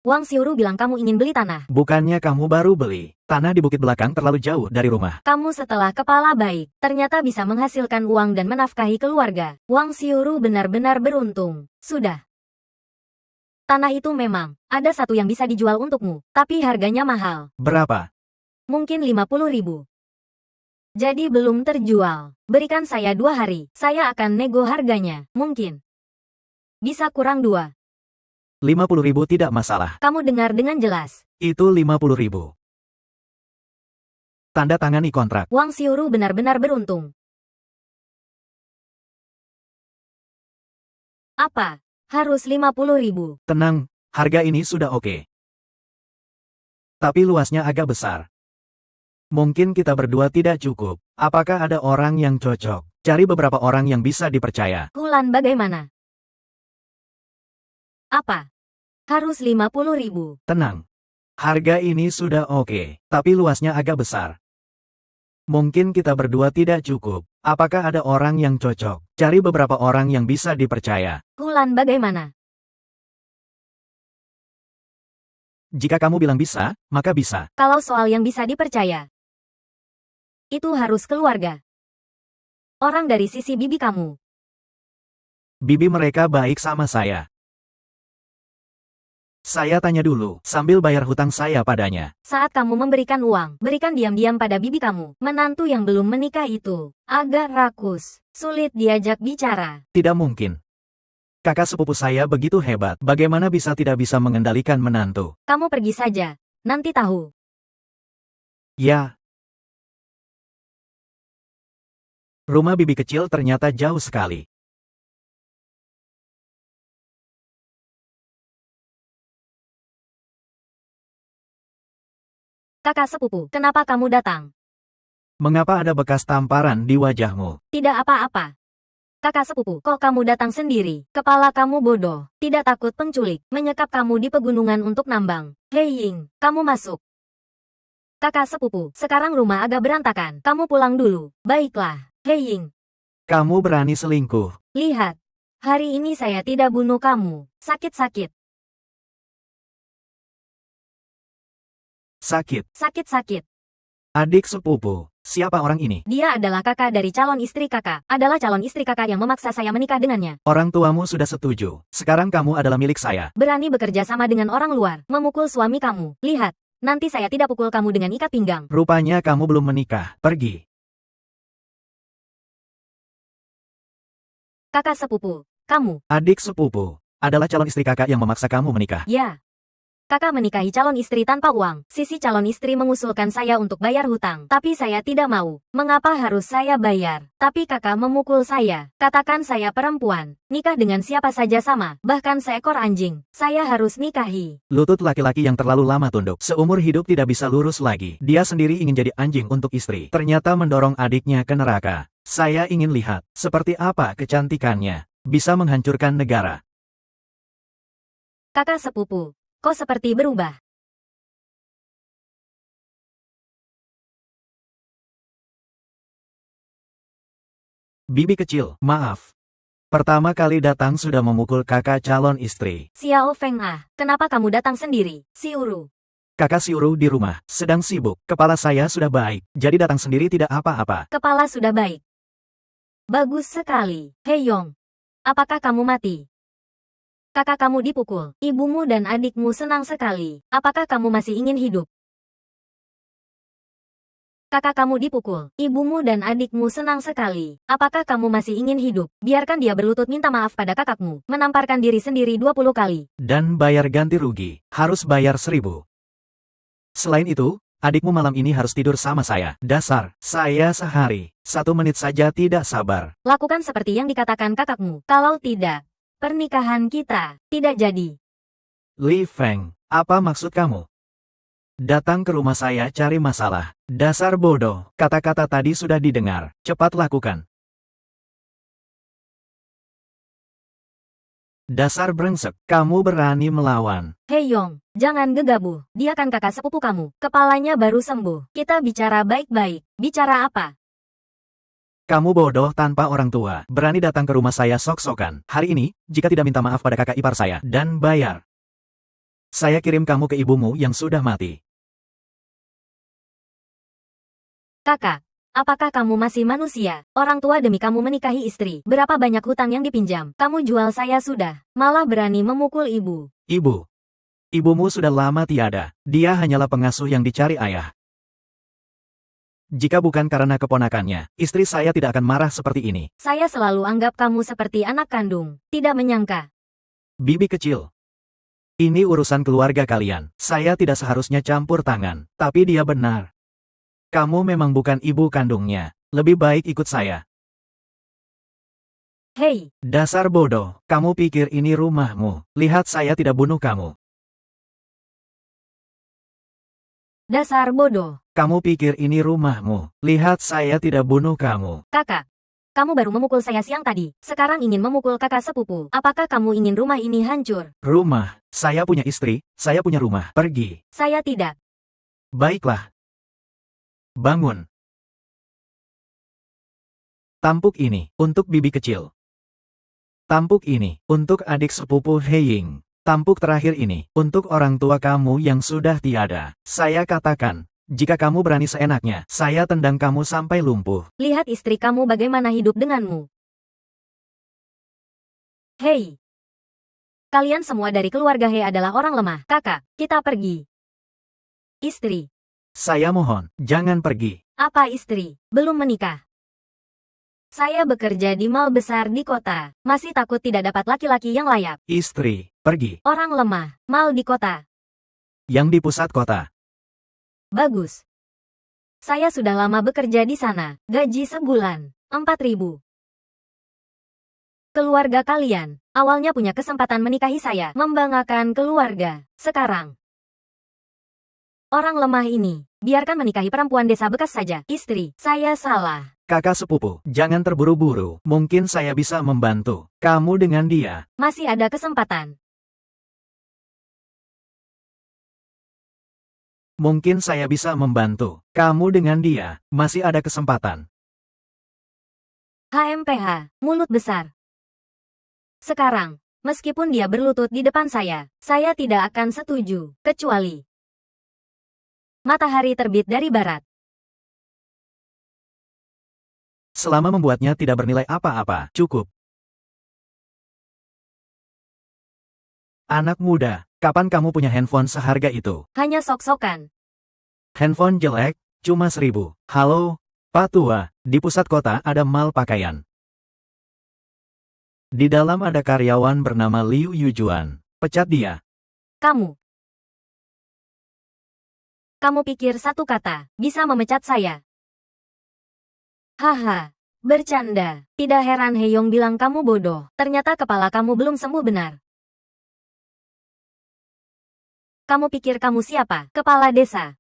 Wang Xiuru bilang kamu ingin beli tanah. Bukannya kamu baru beli. Tanah di bukit belakang terlalu jauh dari rumah. Kamu setelah kepala baik, ternyata bisa menghasilkan uang dan menafkahi keluarga. Wang Xiuru benar-benar beruntung. Sudah. Tanah itu memang, ada satu yang bisa dijual untukmu, tapi harganya mahal. Berapa? Mungkin 50.000. Jadi belum terjual. Berikan saya 2 hari, saya akan nego harganya. Mungkin. Bisa kurang 2. 50.000 tidak masalah. Kamu dengar dengan jelas. Itu 50.000. Tanda tangani kontrak. Wang Xiuru benar-benar beruntung. Apa? Harus 50.000. Tenang, harga ini sudah oke. Tapi luasnya agak besar. Mungkin kita berdua tidak cukup. Apakah ada orang yang cocok? Cari beberapa orang yang bisa dipercaya. Hulan bagaimana? Apa? Harus 50.000. Tenang. Harga ini sudah oke, tapi luasnya agak besar. Mungkin kita berdua tidak cukup. Apakah ada orang yang cocok? Cari beberapa orang yang bisa dipercaya. Hulan bagaimana? Jika kamu bilang bisa, maka bisa. Kalau soal yang bisa dipercaya, itu harus keluarga. Orang dari sisi bibi kamu. Bibi mereka baik sama saya. Saya tanya dulu, sambil bayar hutang saya padanya. Saat kamu memberikan uang, berikan diam-diam pada bibi kamu. Menantu yang belum menikah itu agak rakus, sulit diajak bicara. Tidak mungkin. Kakak sepupu saya begitu hebat, bagaimana bisa tidak bisa mengendalikan menantu? Kamu pergi saja, nanti tahu. Ya. Rumah bibi kecil ternyata jauh sekali. Kakak sepupu, kenapa kamu datang? Mengapa ada bekas tamparan di wajahmu? Tidak apa-apa. Kakak sepupu, kok kamu datang sendiri? Kepala kamu bodoh, tidak takut penculik, menyekap kamu di pegunungan untuk nambang. Hei Ying, kamu masuk. Kakak sepupu, sekarang rumah agak berantakan, kamu pulang dulu. Baiklah, Hei Ying. Kamu berani selingkuh. Lihat, hari ini saya tidak bunuh kamu. Sakit-sakit, Sakit. sakit-sakit. Adik sepupu. Siapa orang ini? Dia adalah kakak dari calon istri kakak. Adalah calon istri kakak yang memaksa saya menikah dengannya. Orang tuamu sudah setuju. Sekarang kamu adalah milik saya. Berani bekerja sama dengan orang luar, memukul suami kamu. Lihat, nanti saya tidak pukul kamu dengan ikat pinggang. Rupanya kamu belum menikah. Pergi. Kakak sepupu, kamu. Adik sepupu. Adalah calon istri kakak yang memaksa kamu menikah. Ya. Kakak menikahi calon istri tanpa uang. Sisi calon istri mengusulkan saya untuk bayar hutang. Tapi saya tidak mau. Mengapa harus saya bayar? Tapi kakak memukul saya. Katakan saya perempuan. Nikah dengan siapa saja sama. Bahkan seekor anjing. Saya harus nikahi. Lutut laki-laki yang terlalu lama tunduk. Seumur hidup tidak bisa lurus lagi. Dia sendiri ingin jadi anjing untuk istri. Ternyata mendorong adiknya ke neraka. Saya ingin lihat, seperti apa kecantikannya. Bisa menghancurkan negara. Kakak sepupu, kok seperti berubah? Bibi kecil, maaf. Pertama kali datang sudah memukul kakak calon istri. Xiao Feng ah, kenapa kamu datang sendiri? Si Uru. Kakak Siuru di rumah, sedang sibuk. Kepala saya sudah baik, jadi datang sendiri tidak apa-apa. Kepala sudah baik. Bagus sekali. Hei Yong, apakah kamu mati? Kakak kamu dipukul, ibumu dan adikmu senang sekali. Apakah kamu masih ingin hidup? Kakak kamu dipukul, ibumu dan adikmu senang sekali. Apakah kamu masih ingin hidup? Biarkan dia berlutut minta maaf pada kakakmu, menamparkan diri sendiri 20 kali. Dan bayar ganti rugi, harus bayar 1.000. Selain itu, adikmu malam ini harus tidur sama saya. Dasar, saya sehari, 1 menit saja tidak sabar. Lakukan seperti yang dikatakan kakakmu. Kalau tidak, pernikahan kita tidak jadi. Li Feng, apa maksud kamu? Datang ke rumah saya cari masalah. Dasar bodoh, kata-kata tadi sudah didengar. Cepat lakukan. Dasar brengsek, kamu berani melawan. Hei Yong, jangan gegabah. Dia kan kakak sepupu kamu. Kepalanya baru sembuh. Kita bicara baik-baik. Bicara apa? Kamu bodoh tanpa orang tua. Berani datang ke rumah saya sok-sokan. Hari ini, jika tidak minta maaf pada kakak ipar saya, dan bayar. Saya kirim kamu ke ibumu yang sudah mati. Kakak, apakah kamu masih manusia? Orang tua demi kamu menikahi istri. Berapa banyak hutang yang dipinjam? Kamu jual saya sudah. Malah berani memukul ibu. Ibu. Ibumu sudah lama tiada. Dia hanyalah pengasuh yang dicari ayah. Jika bukan karena keponakannya, istri saya tidak akan marah seperti ini. Saya selalu anggap kamu seperti anak kandung. Tidak menyangka. Bibi kecil. Ini urusan keluarga kalian. Saya tidak seharusnya campur tangan. Tapi dia benar. Kamu memang bukan ibu kandungnya. Lebih baik ikut saya. Hei, Dasar bodoh. Kamu pikir ini rumahmu. Lihat saya tidak bunuh kamu. dasar bodoh. Kamu pikir ini rumahmu. Lihat saya tidak bunuh kamu. Kakak, kamu baru memukul saya siang tadi. Sekarang ingin memukul kakak sepupu. Apakah kamu ingin rumah ini hancur? Rumah. Saya punya istri. Saya punya rumah. Pergi. Saya tidak. Baiklah. Bangun. Tampuk ini, untuk bibi kecil. Tampuk ini, untuk adik sepupu Heying. Tampuk terakhir ini, untuk orang tua kamu yang sudah tiada. Saya katakan, jika kamu berani seenaknya, saya tendang kamu sampai lumpuh. Lihat istri kamu bagaimana hidup denganmu. Hei. Kalian semua dari keluarga He adalah orang lemah. Kakak, kita pergi. Istri. Saya mohon, jangan pergi. Apa istri? Belum menikah. Saya bekerja di mall besar di kota. Masih takut tidak dapat laki-laki yang layak. Istri, pergi. Orang lemah. Mall di kota. Yang di pusat kota. Bagus. Saya sudah lama bekerja di sana. Gaji sebulan 4.000. Keluarga kalian awalnya punya kesempatan menikahi saya, membanggakan keluarga. Sekarang, orang lemah ini biarkan menikahi perempuan desa bekas saja. Istri, saya salah. Kakak sepupu, jangan terburu-buru. Mungkin saya bisa membantu kamu dengan dia. Masih ada kesempatan. Mungkin saya bisa membantu kamu dengan dia. Masih ada kesempatan. HMPH, mulut besar. Sekarang, meskipun dia berlutut di depan saya tidak akan setuju, kecuali matahari terbit dari barat. Selama membuatnya tidak bernilai apa-apa, cukup. Anak muda, kapan kamu punya handphone seharga itu? Hanya sok-sokan. Handphone jelek, cuma 1.000. Halo, Pak Tua, di pusat kota ada mall pakaian. Di dalam ada karyawan bernama Liu Yujuan. Pecat dia. Kamu pikir satu kata bisa memecat saya? Haha, bercanda. Tidak heran Heyong bilang kamu bodoh. Ternyata kepala kamu belum sembuh benar. Kamu pikir kamu siapa? Kepala desa.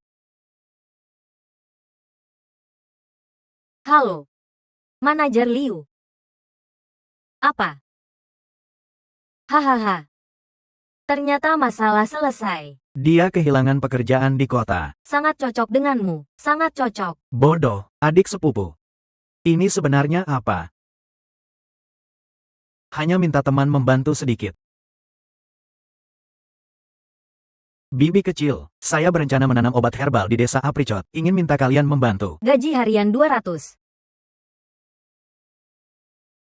Halo. Manajer Liu. Apa? Hahaha. Ternyata masalah selesai. Dia kehilangan pekerjaan di kota. Sangat cocok denganmu. Sangat cocok. Bodoh, adik sepupu. Ini sebenarnya apa? Hanya minta teman membantu sedikit. Bibi kecil, saya berencana menanam obat herbal di desa Apricot. Ingin minta kalian membantu. Gaji harian 200.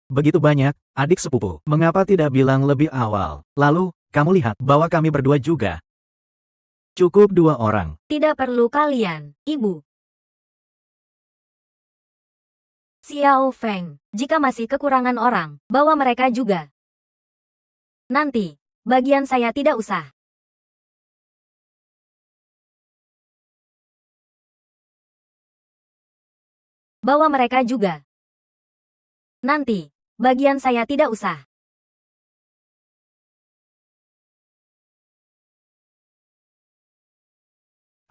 Begitu banyak, adik sepupu. Mengapa tidak bilang lebih awal? Lalu, kamu lihat bahwa kami berdua juga. Cukup 2 orang. Tidak perlu kalian, ibu. Xiao Feng, jika masih kekurangan orang, bawa mereka juga. Nanti, bagian saya tidak usah. Bawa mereka juga. Nanti, bagian saya tidak usah.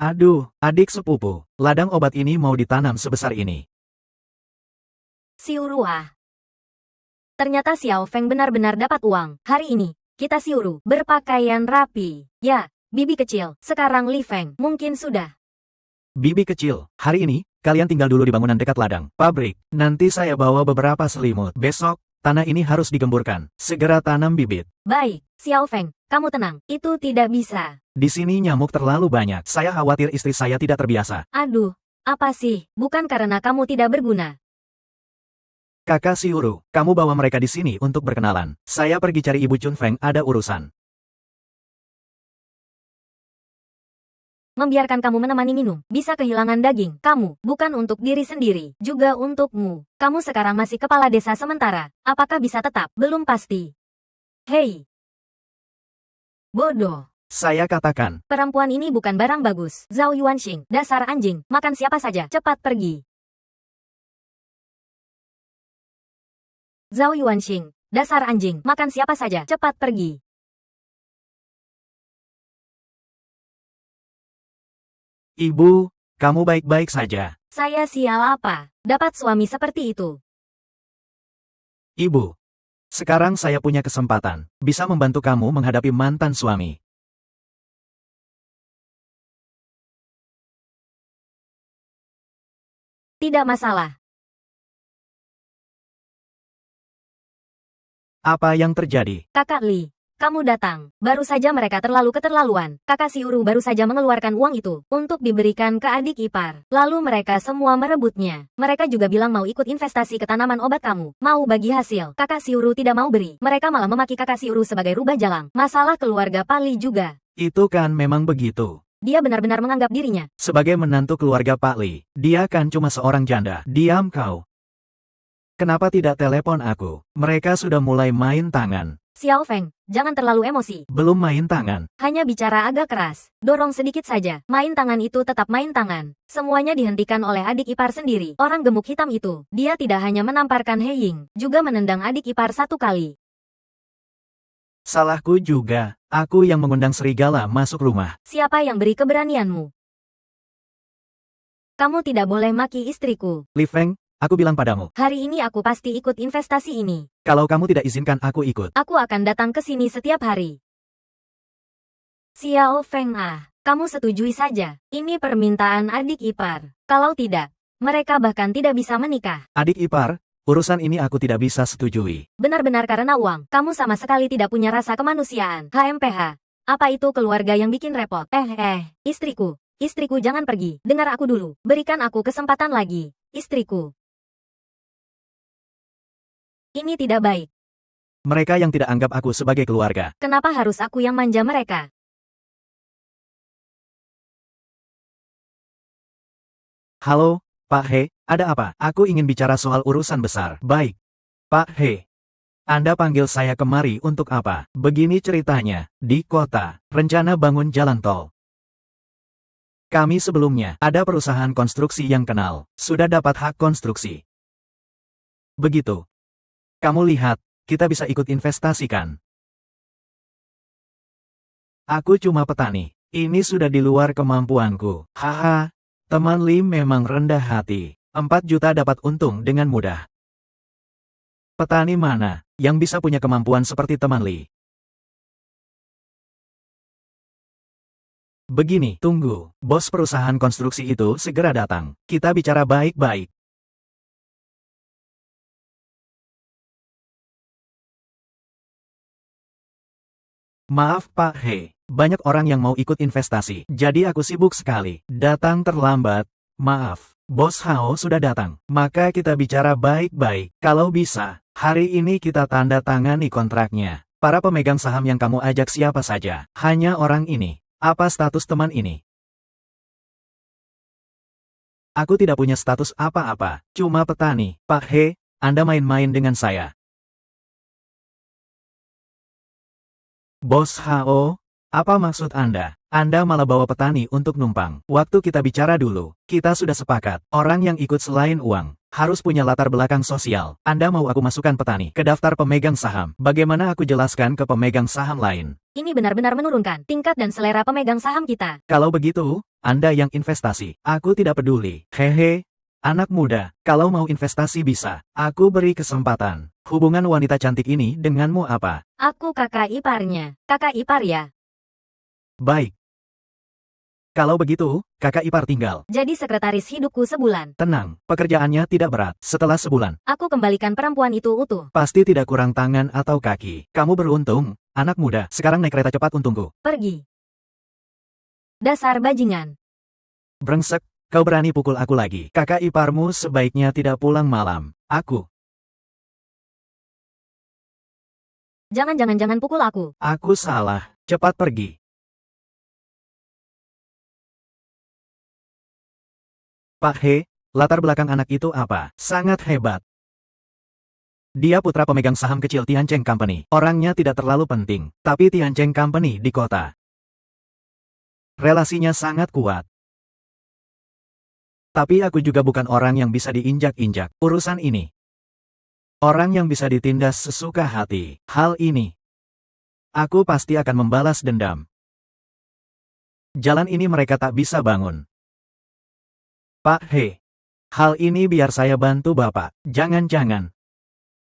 Aduh, adik sepupu, ladang obat ini mau ditanam sebesar ini. Siuruah. Ternyata Xiao Feng benar-benar dapat uang. Hari ini, kita siuru, berpakaian rapi. Ya, bibi kecil, sekarang Li Feng, mungkin sudah. Bibi kecil, hari ini, kalian tinggal dulu di bangunan dekat ladang, pabrik. Nanti saya bawa beberapa selimut. Besok, tanah ini harus digemburkan. Segera tanam bibit. Baik, Xiao Feng, kamu tenang, itu tidak bisa. Di sini nyamuk terlalu banyak. Saya khawatir istri saya tidak terbiasa. Aduh, apa sih? Bukan karena kamu tidak berguna. Kakak Siuru, kamu bawa mereka di sini untuk berkenalan. Saya pergi cari Ibu Chun Feng, ada urusan. Membiarkan kamu menemani minum, bisa kehilangan daging. Kamu, bukan untuk diri sendiri, juga untukmu. Kamu sekarang masih kepala desa sementara. Apakah bisa tetap? Belum pasti. Hei. Bodoh. Saya katakan, Perempuan ini bukan barang bagus. Zhao Yuanxing, dasar anjing, makan siapa saja, cepat pergi. Zhao Yuanxing, dasar anjing, makan siapa saja, cepat pergi. Ibu, kamu baik-baik saja. Saya sial apa? Dapat suami seperti itu. Ibu, sekarang saya punya kesempatan, bisa membantu kamu menghadapi mantan suami. Tidak masalah. Apa yang terjadi? Kakak Li, kamu datang. Baru saja mereka terlalu keterlaluan. Kakak si Uru baru saja mengeluarkan uang itu untuk diberikan ke adik ipar. Lalu mereka semua merebutnya. Mereka juga bilang mau ikut investasi ke tanaman obat kamu. Mau bagi hasil. Kakak si Uru tidak mau beri. Mereka malah memaki kakak si Uru sebagai rubah jalang. Masalah keluarga Pali juga. Itu kan memang begitu. Dia benar-benar menganggap dirinya. Sebagai menantu keluarga Pak Li, dia kan cuma seorang janda. Diam kau. Kenapa tidak telepon aku? Mereka sudah mulai main tangan. Xiao Feng, jangan terlalu emosi. Belum main tangan. Hanya bicara agak keras. Dorong sedikit saja. Main tangan itu tetap main tangan. Semuanya dihentikan oleh adik ipar sendiri. Orang gemuk hitam itu. Dia tidak hanya menamparkan He Ying, juga menendang adik ipar satu kali. Salahku juga. Aku yang mengundang serigala masuk rumah. Siapa yang beri keberanianmu? Kamu tidak boleh maki istriku. Li Feng, aku bilang padamu, Hari ini aku pasti ikut investasi ini. kalau kamu tidak izinkan aku ikut. Aku akan datang ke sini setiap hari. Xiao Feng kamu setujui saja. Ini permintaan adik ipar. Kalau tidak, mereka bahkan tidak bisa menikah. Adik ipar, urusan ini aku tidak bisa setujui. Benar-benar karena uang. Kamu sama sekali tidak punya rasa kemanusiaan. HMPH. Apa itu keluarga yang bikin repot? Istriku. Istriku jangan pergi. Dengar aku dulu. Berikan aku kesempatan lagi. Istriku. Ini tidak baik. Mereka yang tidak anggap aku sebagai keluarga. Kenapa harus aku yang manja mereka? Halo, Pak He, ada apa? Aku ingin bicara soal urusan besar. Baik. Pak He, Anda panggil saya kemari untuk apa? Begini ceritanya, di kota, rencana bangun jalan tol. Kami sebelumnya, ada perusahaan konstruksi yang kenal, sudah dapat hak konstruksi. Begitu. Kamu lihat, kita bisa ikut investasikan. Aku cuma petani. Ini sudah di luar kemampuanku. Haha, teman Li memang rendah hati. 4 juta dapat untung dengan mudah. Petani mana yang bisa punya kemampuan seperti teman Li? Begini, tunggu. Bos perusahaan konstruksi itu segera datang. Kita bicara baik-baik. Maaf Pak He, banyak orang yang mau ikut investasi, jadi aku sibuk sekali. Datang terlambat. Maaf, Bos Hao sudah datang. Maka kita bicara baik-baik. Kalau bisa, hari ini kita tanda tangani kontraknya. Para pemegang saham yang kamu ajak siapa saja? Hanya orang ini. Apa status teman ini? Aku tidak punya status apa-apa, cuma petani. Pak He, Anda main-main dengan saya. Bos Hao, apa maksud Anda? Anda malah bawa petani untuk numpang. Waktu kita bicara dulu, kita sudah sepakat, orang yang ikut selain uang, harus punya latar belakang sosial. Anda mau aku masukkan petani ke daftar pemegang saham. Bagaimana aku jelaskan ke pemegang saham lain? Ini benar-benar menurunkan tingkat dan selera pemegang saham kita. Kalau begitu, Anda yang investasi. Aku tidak peduli. Hehe, anak muda, kalau mau investasi bisa. Aku beri kesempatan. Hubungan wanita cantik ini denganmu apa? Aku kakak iparnya. Kakak ipar ya. Baik. Kalau begitu, kakak ipar tinggal. Jadi sekretaris hidupku sebulan. Tenang, pekerjaannya tidak berat. Setelah sebulan, Aku kembalikan perempuan itu utuh. pasti tidak kurang tangan atau kaki. Kamu beruntung, anak muda. Sekarang naik kereta cepat untungku. Pergi. Dasar bajingan. Brengsek, kau berani pukul aku lagi. Kakak iparmu sebaiknya tidak pulang malam. Aku Jangan pukul aku. salah. Cepat pergi. Pak He, latar belakang anak itu apa? Sangat hebat. Dia putra pemegang saham kecil Tiancheng Company. Orangnya tidak terlalu penting, tapi Tiancheng Company di kota. Relasinya sangat kuat. Tapi aku juga bukan orang yang bisa diinjak-injak. Urusan ini. Orang yang bisa ditindas sesuka hati. Hal ini. Aku pasti akan membalas dendam. Jalan ini mereka tak bisa bangun. Pak He. Hal ini biar saya bantu Bapak. Jangan-jangan.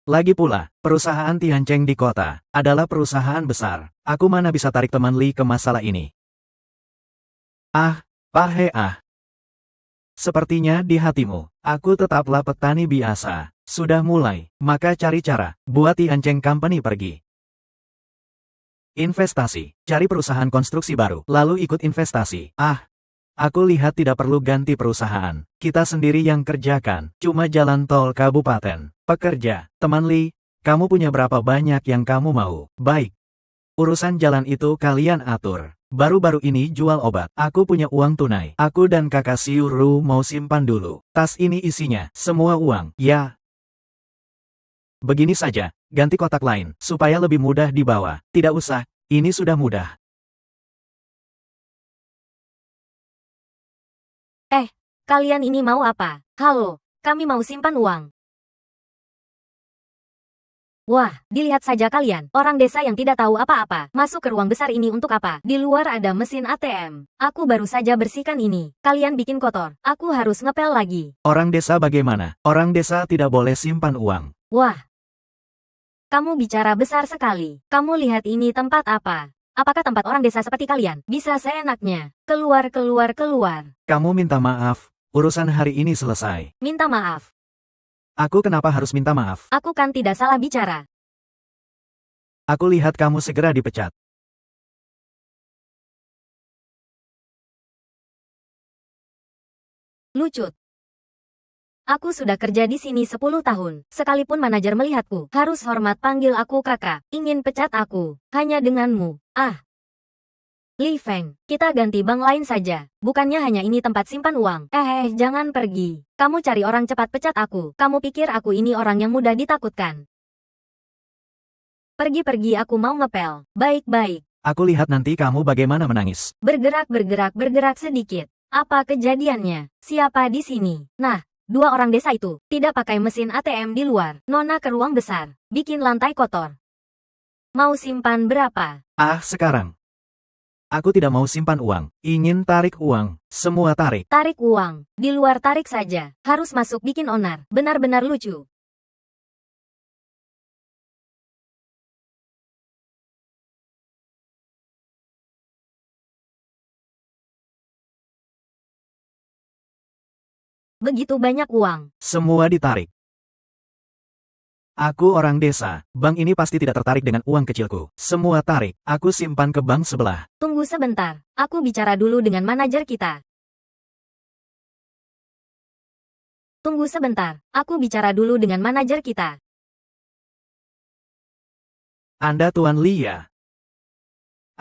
Lagi pula, perusahaan Tiancheng di kota adalah perusahaan besar. Aku mana bisa tarik teman Li ke masalah ini. Ah, Pak He Sepertinya di hatimu, aku tetaplah petani biasa. Sudah mulai, maka cari cara buat Tiancheng Company pergi. Investasi, cari perusahaan konstruksi baru, lalu ikut investasi. Aku lihat tidak perlu ganti perusahaan. Kita sendiri yang kerjakan, cuma jalan tol kabupaten. Pekerja, teman Li, kamu punya berapa banyak yang kamu mau? Baik. Urusan jalan itu kalian atur. Baru-baru ini jual obat. Aku punya uang tunai. Aku dan kakak Siuru mau simpan dulu. Tas ini isinya semua uang. Ya. Begini saja, ganti kotak lain, supaya lebih mudah dibawa. Tidak usah, ini sudah mudah. Kalian ini mau apa? Halo, kami mau simpan uang. Wah, dilihat saja kalian, orang desa yang tidak tahu apa-apa, masuk ke ruang besar ini untuk apa? Di luar ada mesin ATM. Aku baru saja bersihkan ini. Kalian bikin kotor. Aku harus ngepel lagi. Orang desa bagaimana? Orang desa tidak boleh simpan uang. Wah, kamu bicara besar sekali. Kamu lihat ini tempat apa? Apakah tempat orang desa seperti kalian? Bisa seenaknya. Keluar, keluar, keluar. Kamu minta maaf, urusan hari ini selesai. Minta maaf. Aku kenapa harus minta maaf? Aku kan tidak salah bicara. Aku lihat kamu segera dipecat. Lucut. Aku sudah kerja di sini 10 tahun. Sekalipun manajer melihatku, harus hormat panggil aku kakak. Ingin pecat aku. Hanya denganmu. Li Feng, kita ganti bank lain saja. Bukannya hanya ini tempat simpan uang. Jangan pergi. Kamu cari orang cepat pecat aku. Kamu pikir aku ini orang yang mudah ditakutkan? Pergi-pergi, aku mau ngepel. Baik-baik. Aku lihat nanti kamu bagaimana menangis. Bergerak, bergerak, bergerak sedikit. Apa kejadiannya? Siapa di sini? Nah, dua orang desa itu tidak pakai mesin ATM di luar. Nona ke ruang besar, bikin lantai kotor. Mau simpan berapa? Sekarang. Aku tidak mau simpan uang. Ingin tarik uang. Semua tarik. Tarik uang. Di luar tarik saja. Harus masuk bikin onar. Benar-benar lucu. Begitu banyak uang. Semua ditarik. Aku orang desa. Bank ini pasti tidak tertarik dengan uang kecilku. Semua tarik. Aku simpan ke bank sebelah. Tunggu sebentar. Aku bicara dulu dengan manajer kita. Tunggu sebentar. Aku bicara dulu dengan manajer kita. Anda Tuan Lia.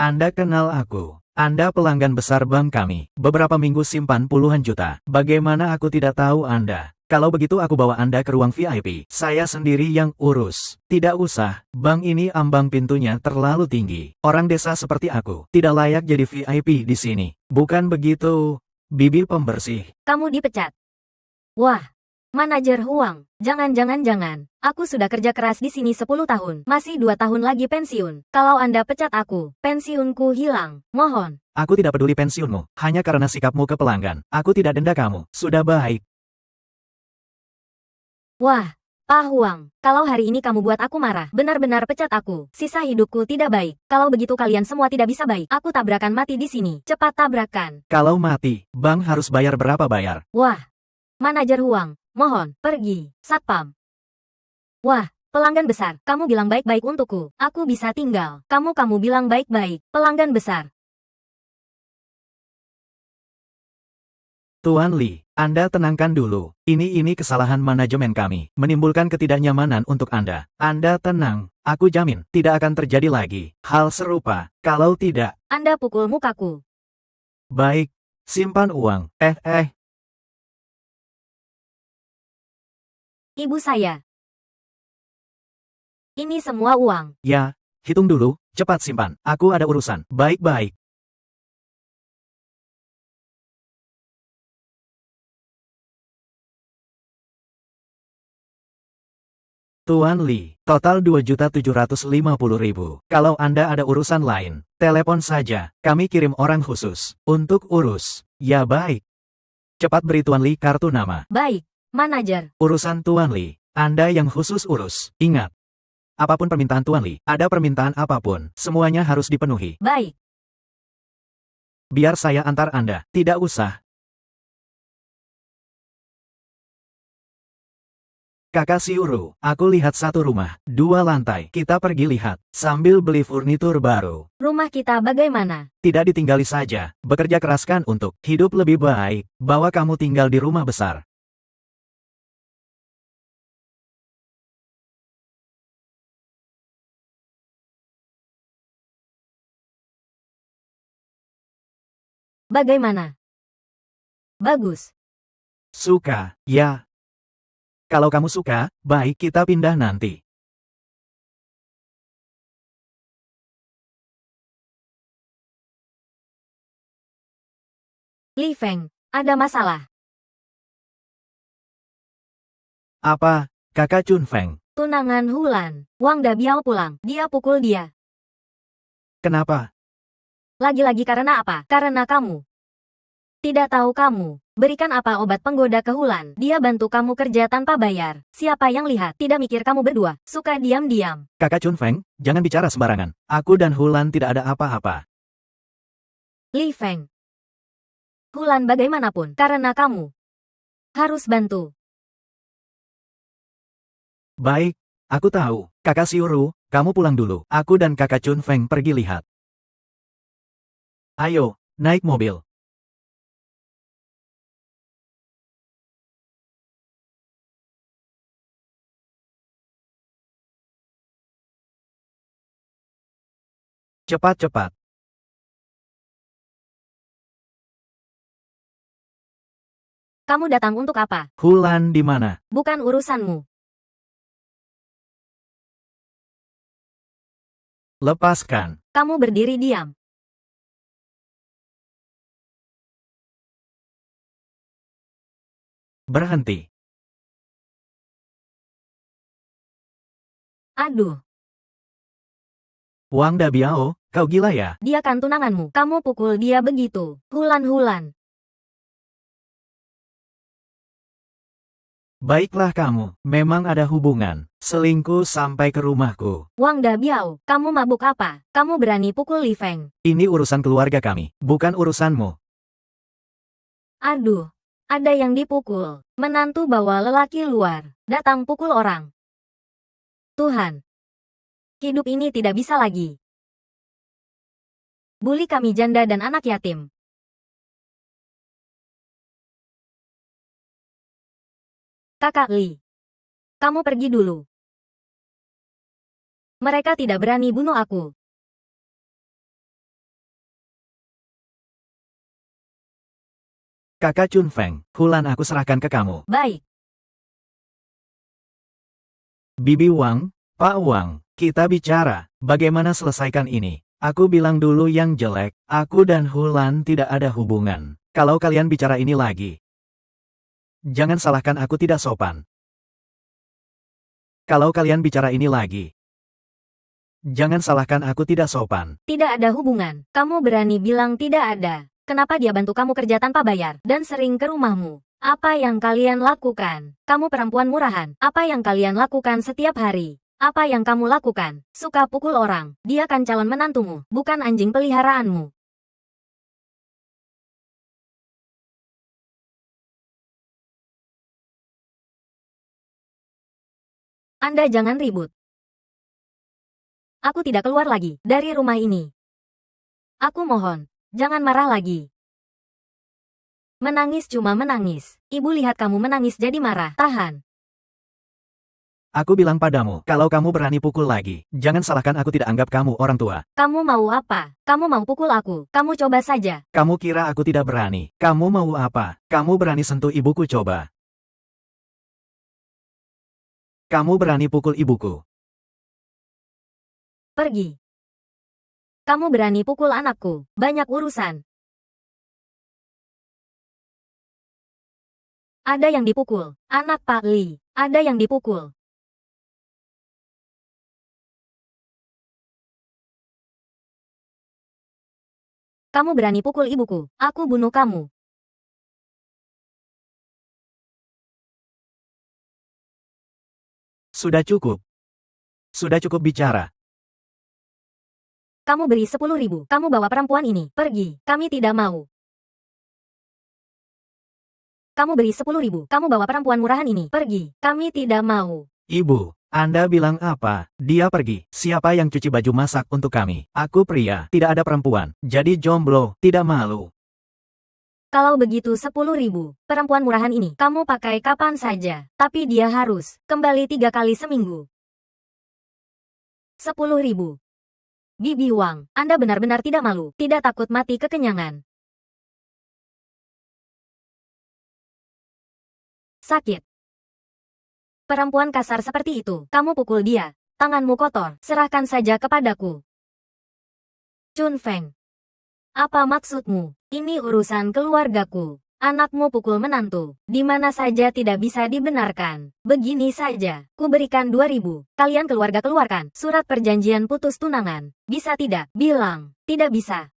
Anda kenal aku. Anda pelanggan besar bank kami. Beberapa minggu simpan puluhan juta. Bagaimana aku tidak tahu Anda? Kalau begitu aku bawa Anda ke ruang VIP. Saya sendiri yang urus. Tidak usah, bank ini ambang pintunya terlalu tinggi. Orang desa seperti aku tidak layak jadi VIP di sini. Bukan begitu, Bibi pembersih. Kamu dipecat. Wah, manajer Huang. Jangan. Aku sudah kerja keras di sini 10 tahun. Masih 2 tahun lagi pensiun. Kalau Anda pecat aku, pensiunku hilang. Mohon. Aku tidak peduli pensiunmu, hanya karena sikapmu ke pelanggan. Aku tidak denda kamu. Sudah baik. Wah, Pak Huang, kalau hari ini kamu buat aku marah, benar-benar pecat aku. Sisa hidupku tidak baik. Kalau begitu kalian semua tidak bisa baik. Aku tabrakan mati di sini. Cepat tabrakan. Kalau mati, bank harus bayar berapa bayar? Wah, manajer Huang, mohon, pergi. Satpam. Wah, pelanggan besar, kamu bilang baik-baik untukku. Aku bisa tinggal. Kamu bilang baik-baik. Pelanggan besar. Tuan Li, Anda tenangkan dulu. Ini kesalahan manajemen kami, menimbulkan ketidaknyamanan untuk Anda. Anda tenang, aku jamin, tidak akan terjadi lagi hal serupa. Kalau tidak, Anda pukul mukaku. baik, simpan uang. Ibu saya. Ini semua uang. Ya, hitung dulu, cepat simpan. Aku ada urusan. Baik-baik. Tuan Li, total 2.750.000. Kalau Anda ada urusan lain, telepon saja. Kami kirim orang khusus untuk urus. Ya baik. Cepat beri Tuan Li kartu nama. Baik, manajer. Urusan Tuan Li, Anda yang khusus urus. Ingat, apapun permintaan Tuan Li, ada permintaan apapun, semuanya harus dipenuhi. Baik. Biar saya antar Anda, tidak usah. Kakak Siuru, aku lihat satu rumah, 2 lantai. Kita pergi lihat, sambil beli furnitur baru. Rumah kita bagaimana? Tidak ditinggali saja, bekerja keraskan untuk hidup lebih baik, bahwa kamu tinggal di rumah besar. Bagaimana? Bagus. Suka, ya. Kalau kamu suka, baik kita pindah nanti. Li Feng, ada masalah. Apa, kakak Chun Feng? Tunangan Hulan. Wang Dabiao pulang. Dia pukul dia. Kenapa? Lagi-lagi karena apa? Karena kamu. Tidak tahu kamu. Berikan apa obat penggoda ke Hulan. Dia bantu kamu kerja tanpa bayar. Siapa yang lihat? Tidak mikir kamu berdua. Suka diam-diam. Kakak Chun Feng, jangan bicara sembarangan. Aku dan Hulan tidak ada apa-apa. Li Feng. Hulan bagaimanapun. Karena kamu. Harus bantu. Baik, aku tahu. Kakak Siuru, kamu pulang dulu. Aku dan kakak Chun Feng pergi lihat. Ayo, naik mobil. Cepat-cepat. Kamu datang untuk apa? Hulan di mana? Bukan urusanmu. Lepaskan. Kamu berdiri diam. Berhenti. Aduh, Wang Dabiao, kau gila ya? dia kan tunanganmu. Kamu pukul dia begitu. Hulan-Hulan. Baiklah kamu, memang ada hubungan. Selingkuh sampai ke rumahku. Wang Dabiao, kamu mabuk apa? Kamu berani pukul Li Feng. Ini urusan keluarga kami, bukan urusanmu. Aduh, ada yang dipukul. Menantu bawa lelaki luar. Datang pukul orang. Tuhan. Hidup ini tidak bisa lagi. Bully kami janda dan anak yatim. Kakak Li. Kamu pergi dulu. Mereka tidak berani bunuh aku. Kakak Chun Feng, Hulan aku serahkan ke kamu. Baik. Bibi Wang, Pak Wang, kita bicara, bagaimana selesaikan ini. Aku bilang dulu yang jelek, aku dan Hulan tidak ada hubungan. Kalau kalian bicara ini lagi, jangan salahkan aku tidak sopan. Kalau kalian bicara ini lagi, jangan salahkan aku tidak sopan. Tidak ada hubungan. Kamu berani bilang tidak ada. Kenapa dia bantu kamu kerja tanpa bayar dan sering ke rumahmu? Apa yang kalian lakukan? Kamu perempuan murahan. Apa yang kalian lakukan setiap hari? Apa yang kamu lakukan? Suka pukul orang. Dia kan calon menantumu, bukan anjing peliharaanmu. Anda jangan ribut. Aku tidak keluar lagi dari rumah ini. Aku mohon, jangan marah lagi. Menangis cuma menangis. Ibu lihat kamu menangis jadi marah. Tahan. Aku bilang padamu, kalau kamu berani pukul lagi, jangan salahkan aku tidak anggap kamu orang tua. Kamu mau apa? Kamu mau pukul aku? Kamu coba saja. Kamu kira aku tidak berani? Kamu mau apa? Kamu berani sentuh ibuku coba. Kamu berani pukul ibuku. Pergi. Kamu berani pukul anakku. Banyak urusan. Ada yang dipukul. Anak Pak Li. Ada yang dipukul. Kamu berani pukul ibuku. Aku bunuh kamu. Sudah cukup. Sudah cukup bicara. Kamu beri 10.000. Kamu bawa perempuan ini. Pergi. Kami tidak mau. Kamu beri 10.000. Kamu bawa perempuan murahan ini. Pergi. Kami tidak mau. Ibu, Anda bilang apa? Dia pergi. Siapa yang cuci baju masak untuk kami? Aku pria, tidak ada perempuan. Jadi jomblo, tidak malu. Kalau begitu 10.000. Perempuan murahan ini kamu pakai kapan saja. Tapi dia harus kembali 3 kali seminggu. 10.000. Bibi Wang, Anda benar-benar tidak malu. Tidak takut mati kekenyangan. Sakit. Perempuan kasar seperti itu, kamu pukul dia. Tanganmu kotor, serahkan saja kepadaku. Chun Feng. Apa maksudmu? Ini urusan keluargaku. Anakmu pukul menantu. Di mana saja tidak bisa dibenarkan. Begini saja, ku berikan 2.000. Kalian keluarga keluarkan surat perjanjian putus tunangan. Bisa tidak? Bilang, tidak bisa.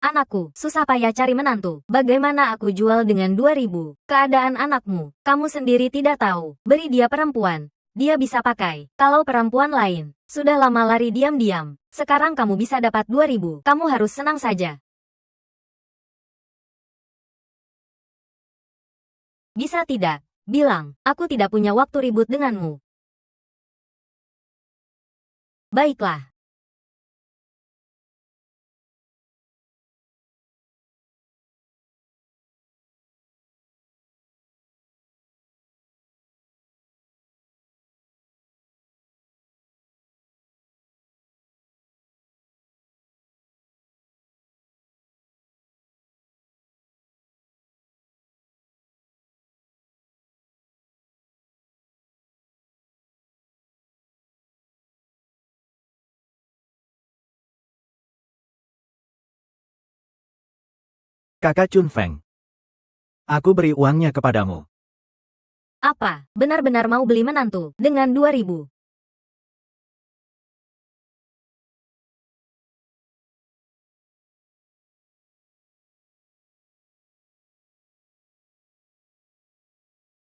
Anakku, susah payah cari menantu. Bagaimana aku jual dengan 2.000? Keadaan anakmu, kamu sendiri tidak tahu. Beri dia perempuan. Dia bisa pakai. Kalau perempuan lain, sudah lama lari diam-diam. Sekarang kamu bisa dapat 2.000. Kamu harus senang saja. Bisa tidak? Bilang, aku tidak punya waktu ribut denganmu. Baiklah. Kakak Chun Feng. Aku beri uangnya kepadamu. Apa? Benar-benar mau beli menantu dengan 2.000?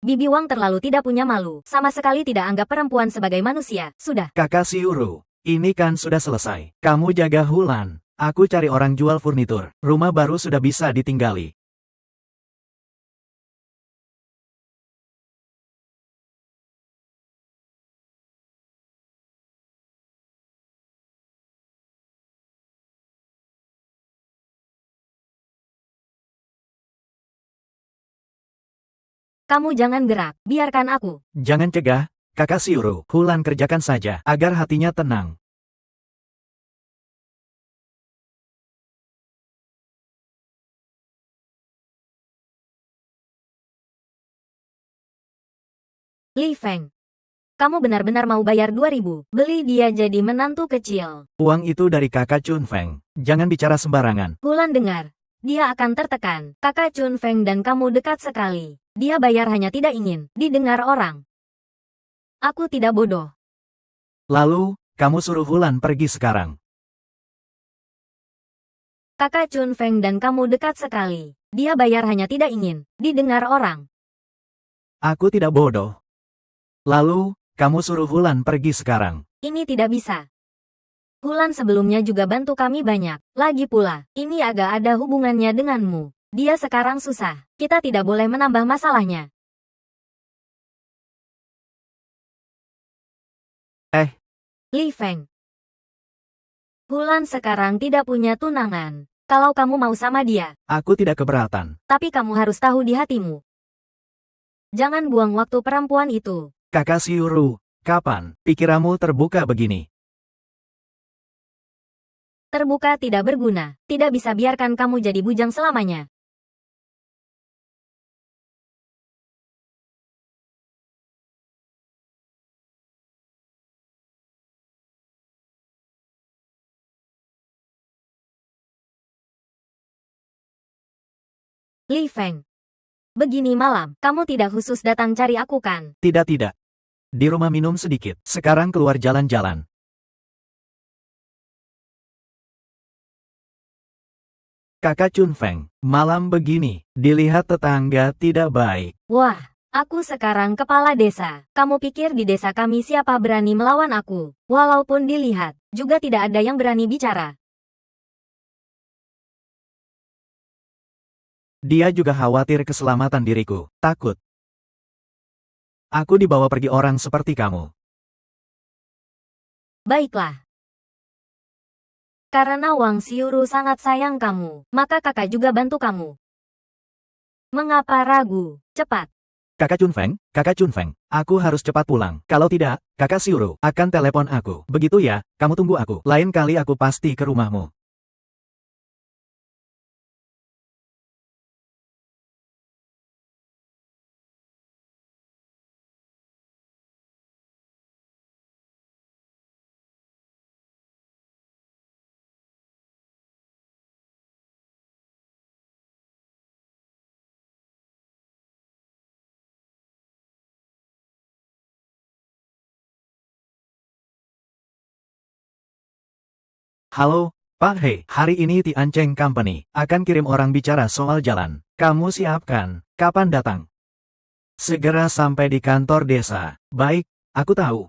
Bibi Wang terlalu tidak punya malu. Sama sekali tidak anggap perempuan sebagai manusia. Sudah. Kakak Siuru, ini kan sudah selesai. Kamu jaga Hulan. Aku cari orang jual furnitur. Rumah baru sudah bisa ditinggali. Kamu jangan gerak. Biarkan aku. Jangan cegah, Kakak Siuru. Hulan kerjakan saja, agar hatinya tenang. Li Feng. Kamu benar-benar mau bayar 2.000? Beli dia jadi menantu kecil. Uang itu dari kakak Chun Feng. Jangan bicara sembarangan. Hulan dengar. Dia akan tertekan. Kakak Chun Feng dan kamu dekat sekali. Dia bayar hanya tidak ingin didengar orang. Aku tidak bodoh. Lalu, kamu suruh Hulan pergi sekarang. Kakak Chun Feng dan kamu dekat sekali. Dia bayar hanya tidak ingin didengar orang. Aku tidak bodoh. Lalu, kamu suruh Hulan pergi sekarang. Ini tidak bisa. Hulan sebelumnya juga bantu kami banyak. Lagi pula, ini agak ada hubungannya denganmu. Dia sekarang susah. Kita tidak boleh menambah masalahnya. Li Feng. Hulan sekarang tidak punya tunangan. Kalau kamu mau sama dia, Aku tidak keberatan. tapi kamu harus tahu di hatimu. Jangan buang waktu perempuan itu. Kakak Siuru, kapan pikiranmu terbuka begini? Terbuka tidak berguna. Tidak bisa biarkan kamu jadi bujang selamanya. Li Feng. Begini malam, kamu tidak khusus datang cari aku kan? Tidak. Di rumah minum sedikit. Sekarang keluar jalan-jalan. Kakak Chun Feng, malam begini, dilihat tetangga tidak baik. Wah, aku sekarang kepala desa. Kamu pikir di desa kami siapa berani melawan aku? Walaupun dilihat, juga tidak ada yang berani bicara. Dia juga khawatir keselamatan diriku, takut. Aku dibawa pergi orang seperti kamu. Baiklah. Karena Wang Xiuru sangat sayang kamu, maka kakak juga bantu kamu. Mengapa ragu? Cepat. Kakak Chun Feng, aku harus cepat pulang. Kalau tidak, kakak Xiuru akan telepon aku. Begitu ya, kamu tunggu aku. Lain kali aku pasti ke rumahmu. Halo, Pak He, hari ini Tiancheng Company akan kirim orang bicara soal jalan. Kamu siapkan, kapan datang? Segera sampai di kantor desa. Baik, aku tahu.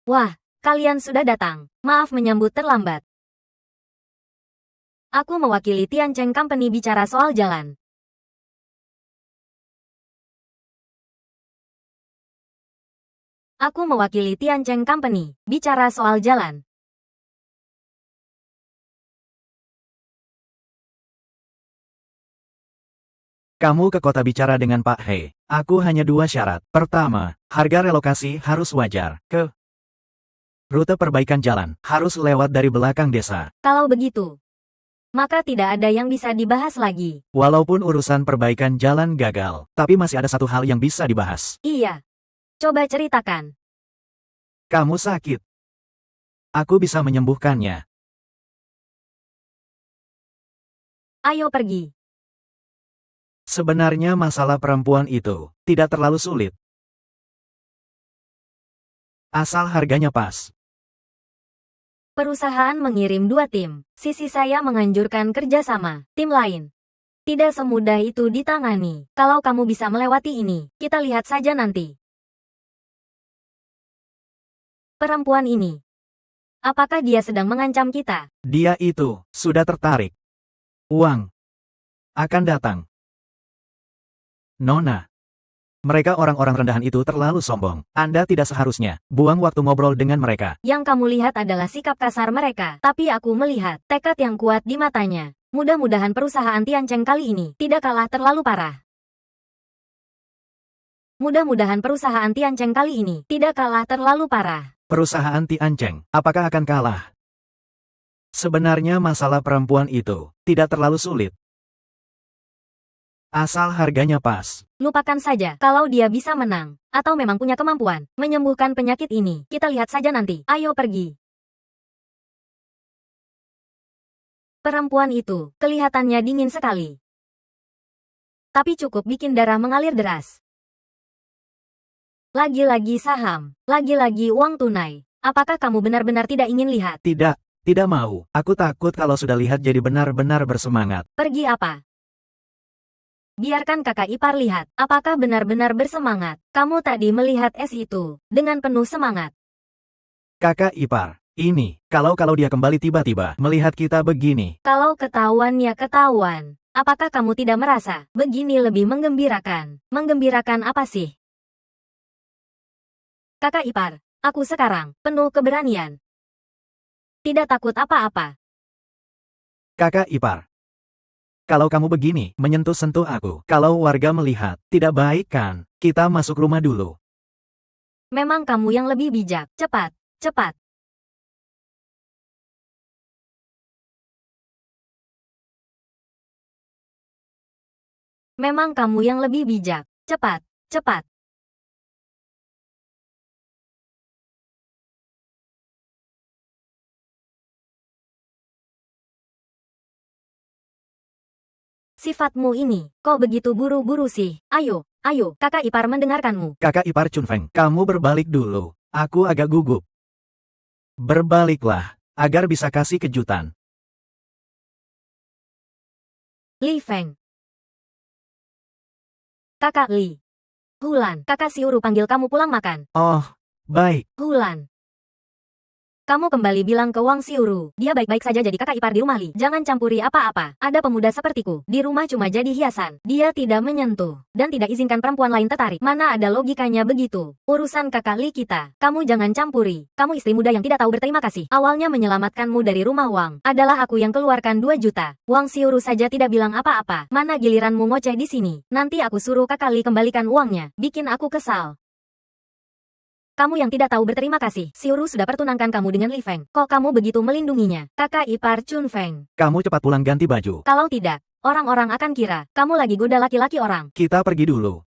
Wah, kalian sudah datang. Maaf menyambut terlambat. Aku mewakili Tiancheng Company bicara soal jalan. Aku mewakili Tiancheng Company bicara soal jalan. Kamu ke kota bicara dengan Pak He. Aku hanya dua syarat. Pertama, harga relokasi harus wajar. Rute perbaikan jalan harus lewat dari belakang desa. Kalau begitu, maka tidak ada yang bisa dibahas lagi. Walaupun urusan perbaikan jalan gagal, tapi masih ada satu hal yang bisa dibahas. Iya. Coba ceritakan. Kamu sakit. Aku bisa menyembuhkannya. Ayo pergi. Sebenarnya masalah perempuan itu tidak terlalu sulit. Asal harganya pas. Perusahaan mengirim 2 tim. Sisi saya menganjurkan kerjasama. Tim lain. Tidak semudah itu ditangani. Kalau kamu bisa melewati ini, kita lihat saja nanti. Perempuan ini. Apakah dia sedang mengancam kita? Dia itu sudah tertarik. Uang akan datang. Nona. Mereka orang-orang rendahan itu terlalu sombong. Anda tidak seharusnya buang waktu ngobrol dengan mereka. Yang kamu lihat adalah sikap kasar mereka. Tapi aku melihat tekad yang kuat di matanya. Mudah-mudahan perusahaan Tiancheng kali ini tidak kalah terlalu parah. Mudah-mudahan perusahaan Tiancheng kali ini tidak kalah terlalu parah. Perusahaan Tiancheng, apakah akan kalah? Sebenarnya masalah perempuan itu tidak terlalu sulit. Asal harganya pas. Lupakan saja kalau dia bisa menang, atau memang punya kemampuan menyembuhkan penyakit ini. Kita lihat saja nanti. Ayo pergi. Perempuan itu kelihatannya dingin sekali. Tapi cukup bikin darah mengalir deras. Lagi-lagi saham, lagi-lagi uang tunai. Apakah kamu benar-benar tidak ingin lihat? Tidak mau. Aku takut kalau sudah lihat jadi benar-benar bersemangat. Pergi apa? Biarkan kakak ipar lihat, apakah benar-benar bersemangat. Kamu tadi melihat es itu, dengan penuh semangat. Kakak ipar, ini, kalau dia kembali tiba-tiba melihat kita begini. Kalau ketahuan ya ketahuan. Apakah kamu tidak merasa, begini lebih menggembirakan? Menggembirakan apa sih? Kakak ipar, aku sekarang, penuh keberanian. Tidak takut apa-apa. Kakak ipar. Kalau kamu begini, menyentuh-sentuh aku. Kalau warga melihat, tidak baik kan? Kita masuk rumah dulu. Memang kamu yang lebih bijak. Cepat, cepat. Memang kamu yang lebih bijak. Cepat, cepat. Sifatmu ini, kok begitu buru-buru sih? Ayo, ayo, kakak ipar mendengarkanmu. Kakak ipar Chunfeng, kamu berbalik dulu. Aku agak gugup. Berbaliklah, agar bisa kasih kejutan. Li Feng. Kakak Li. Hulan, kakak Siuru panggil kamu pulang makan. Oh, baik. Hulan. Kamu kembali bilang ke Wang Siuru, dia baik-baik saja jadi kakak ipar di rumah Li. Jangan campuri apa-apa. Ada pemuda sepertiku, di rumah cuma jadi hiasan. Dia tidak menyentuh, dan tidak izinkan perempuan lain tertarik. Mana ada logikanya begitu? Urusan kakak Li kita. Kamu jangan campuri. Kamu istri muda yang tidak tahu berterima kasih. Awalnya menyelamatkanmu dari rumah Wang. Adalah aku yang keluarkan 2 juta. Wang Siuru saja tidak bilang apa-apa. Mana giliranmu ngoceh di sini? Nanti aku suruh kakak Li kembalikan uangnya. Bikin aku kesal. Kamu yang tidak tahu berterima kasih. Siuru sudah pertunangkan kamu dengan Li Feng. Kok kamu begitu melindunginya? Kakak ipar Chun Feng. Kamu cepat pulang ganti baju. Kalau tidak, orang-orang akan kira kamu lagi goda laki-laki orang. Kita pergi dulu.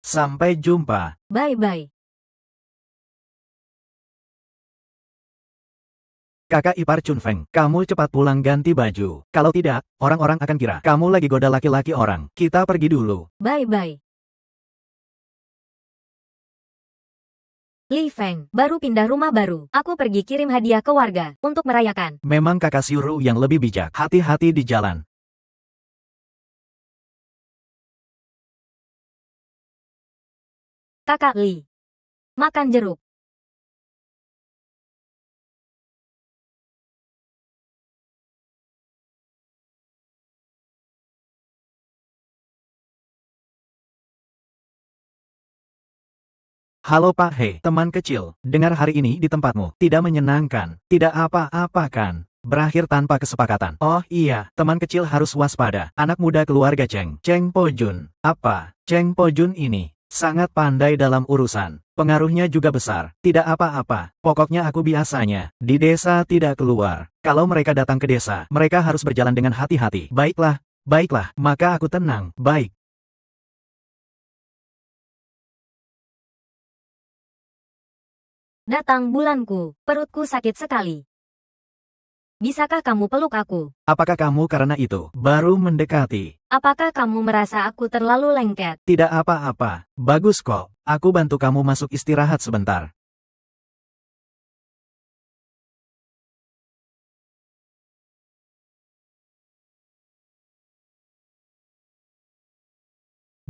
Sampai jumpa. Bye-bye. Kakak ipar Chunfeng, kamu cepat pulang ganti baju. Kalau tidak, orang-orang akan kira kamu lagi goda laki-laki orang. Kita pergi dulu. Bye-bye. Li Feng, baru pindah rumah baru. Aku pergi kirim hadiah ke warga untuk merayakan. Memang kakak Siuru yang lebih bijak. Hati-hati di jalan. Kakak Li. Makan jeruk. Halo Pak He, teman kecil. Dengar hari ini di tempatmu. Tidak menyenangkan. Tidak apa-apa kan. Berakhir tanpa kesepakatan. Oh iya, teman kecil harus waspada. Anak muda keluarga Cheng Po Jun. Apa? Cheng Po Jun ini sangat pandai dalam urusan. Pengaruhnya juga besar. Tidak apa-apa. Pokoknya aku biasanya di desa tidak keluar. Kalau mereka datang ke desa, mereka harus berjalan dengan hati-hati. Baiklah, baiklah. Maka aku tenang. Baik. Datang bulanku, perutku sakit sekali. Bisakah kamu peluk aku? Apakah kamu karena itu baru mendekati? Apakah kamu merasa aku terlalu lengket? Tidak apa-apa. Bagus kok. Aku bantu kamu masuk istirahat sebentar.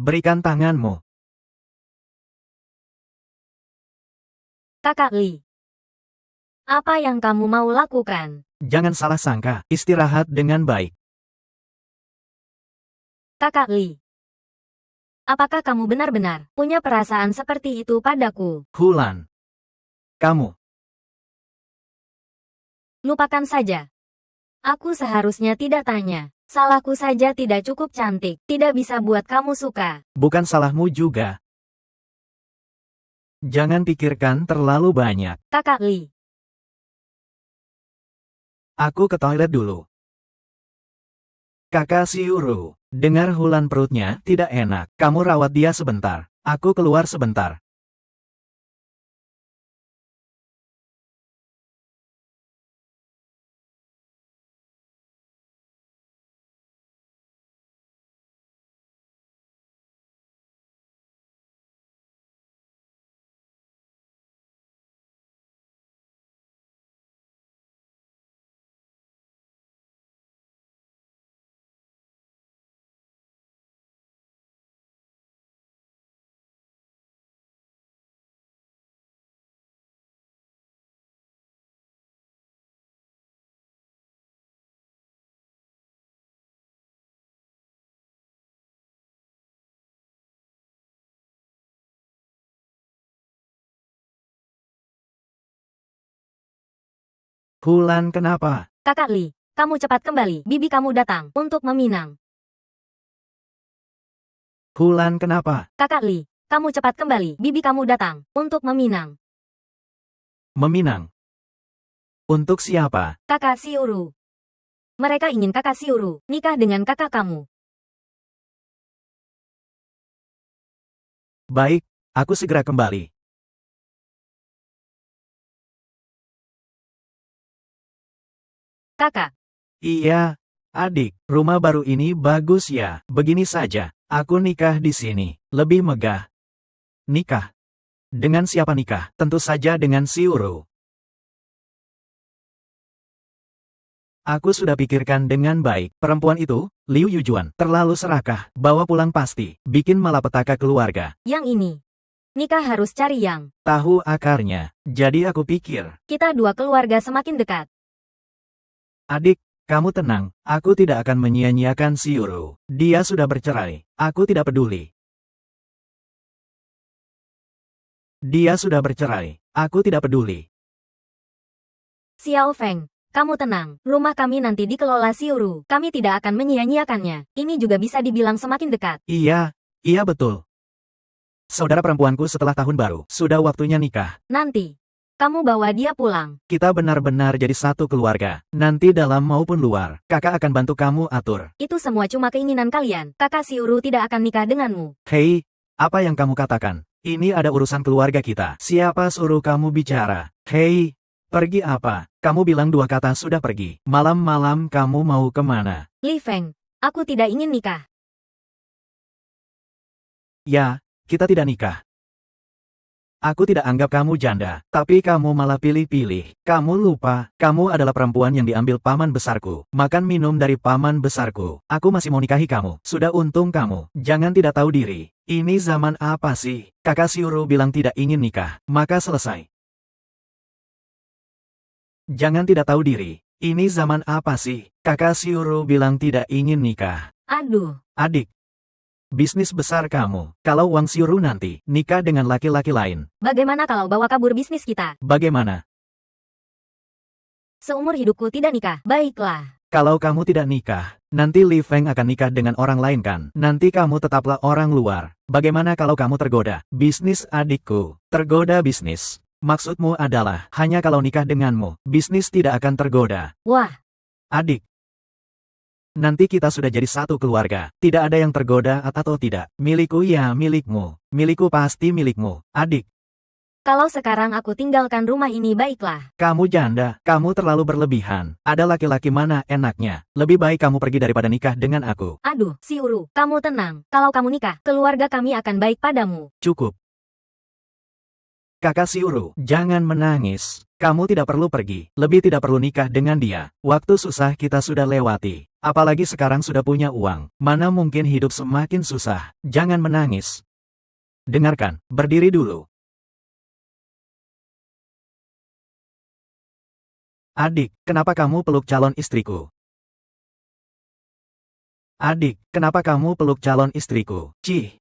Berikan tanganmu. Kakak Li. Apa yang kamu mau lakukan? Jangan salah sangka. Istirahat dengan baik. Kakak Li. Apakah kamu benar-benar punya perasaan seperti itu padaku? Hulan. Kamu. Lupakan saja. Aku seharusnya tidak tanya. Salahku saja tidak cukup cantik. Tidak bisa buat kamu suka. Bukan salahmu juga. Jangan pikirkan terlalu banyak. Kakak Li. Aku ke toilet dulu. Kakak Siuru. Dengar Hulan perutnya tidak enak. Kamu rawat dia sebentar. Aku keluar sebentar. Hulan kenapa? Kakak Li. Kamu cepat kembali. Bibi kamu datang untuk meminang. Hulan kenapa? Kakak Li. Kamu cepat kembali. Bibi kamu datang untuk meminang. Meminang. Untuk siapa? Kakak Siuru. Mereka ingin kakak Siuru nikah dengan kakak kamu. Baik, aku segera kembali. Kakak. Iya, Adik, rumah baru ini bagus ya. Begini saja, aku nikah di sini. Lebih megah. Nikah? Dengan siapa nikah? Tentu saja dengan si Uru. Aku sudah pikirkan dengan baik. Perempuan itu, Liu Yujuan, terlalu serakah. Bawa pulang pasti. Bikin malapetaka keluarga. Yang ini. Nikah harus cari yang. Tahu akarnya. Jadi aku pikir. Kita dua keluarga semakin dekat. Adik, kamu tenang. Aku tidak akan menyia-nyiakan si Uru. Dia sudah bercerai. Aku tidak peduli. Dia sudah bercerai. Aku tidak peduli. Xiao Feng, kamu tenang. Rumah kami nanti dikelola si Uru. Kami tidak akan menyia-nyiakannya. Ini juga bisa dibilang semakin dekat. Iya, iya betul. Saudara perempuanku setelah tahun baru. Sudah waktunya nikah. Nanti, kamu bawa dia pulang. Kita benar-benar jadi satu keluarga. Nanti dalam maupun luar, kakak akan bantu kamu atur. Itu semua cuma keinginan kalian. Kakak si Uru tidak akan nikah denganmu. Hei, apa yang kamu katakan? Ini ada urusan keluarga kita. Siapa suruh kamu bicara? Hei, pergi apa? Kamu bilang dua kata sudah pergi. Malam-malam kamu mau kemana? Li Feng, aku tidak ingin nikah. Ya, kita tidak nikah. Aku tidak anggap kamu janda, tapi kamu malah pilih-pilih. Kamu lupa, kamu adalah perempuan yang diambil paman besarku. Makan minum dari paman besarku. Aku masih mau nikahi kamu. Sudah untung kamu. Jangan tidak tahu diri. Ini zaman apa sih? Kakak Siuru bilang tidak ingin nikah, maka selesai. Jangan tidak tahu diri. Ini zaman apa sih? Kakak Siuru bilang tidak ingin nikah. Aduh. Adik. Bisnis besar kamu. Kalau Wang Xiuru nanti nikah dengan laki-laki lain. Bagaimana kalau bawa kabur bisnis kita? Bagaimana? Seumur hidupku tidak nikah. Baiklah. Kalau kamu tidak nikah, nanti Li Feng akan nikah dengan orang lain kan? Nanti kamu tetaplah orang luar. Bagaimana kalau kamu tergoda? Bisnis adikku. Tergoda bisnis. Maksudmu adalah, hanya kalau nikah denganmu, bisnis tidak akan tergoda. Wah. Adik. Nanti kita sudah jadi satu keluarga. Tidak ada yang tergoda atau tidak. Milikku ya milikmu. Milikku pasti milikmu. Adik. Kalau sekarang aku tinggalkan rumah ini baiklah. Kamu janda. Kamu terlalu berlebihan. Ada laki-laki mana enaknya. Lebih baik kamu pergi daripada nikah dengan aku. Aduh, si Uru, kamu tenang. Kalau kamu nikah, keluarga kami akan baik padamu. Cukup. Kakak Siuru, jangan menangis. Kamu tidak perlu pergi. Lebih tidak perlu nikah dengan dia. Waktu susah kita sudah lewati. Apalagi sekarang sudah punya uang. Mana mungkin hidup semakin susah. Jangan menangis. Dengarkan, berdiri dulu. Adik, kenapa kamu peluk calon istriku? Adik, kenapa kamu peluk calon istriku? Cih.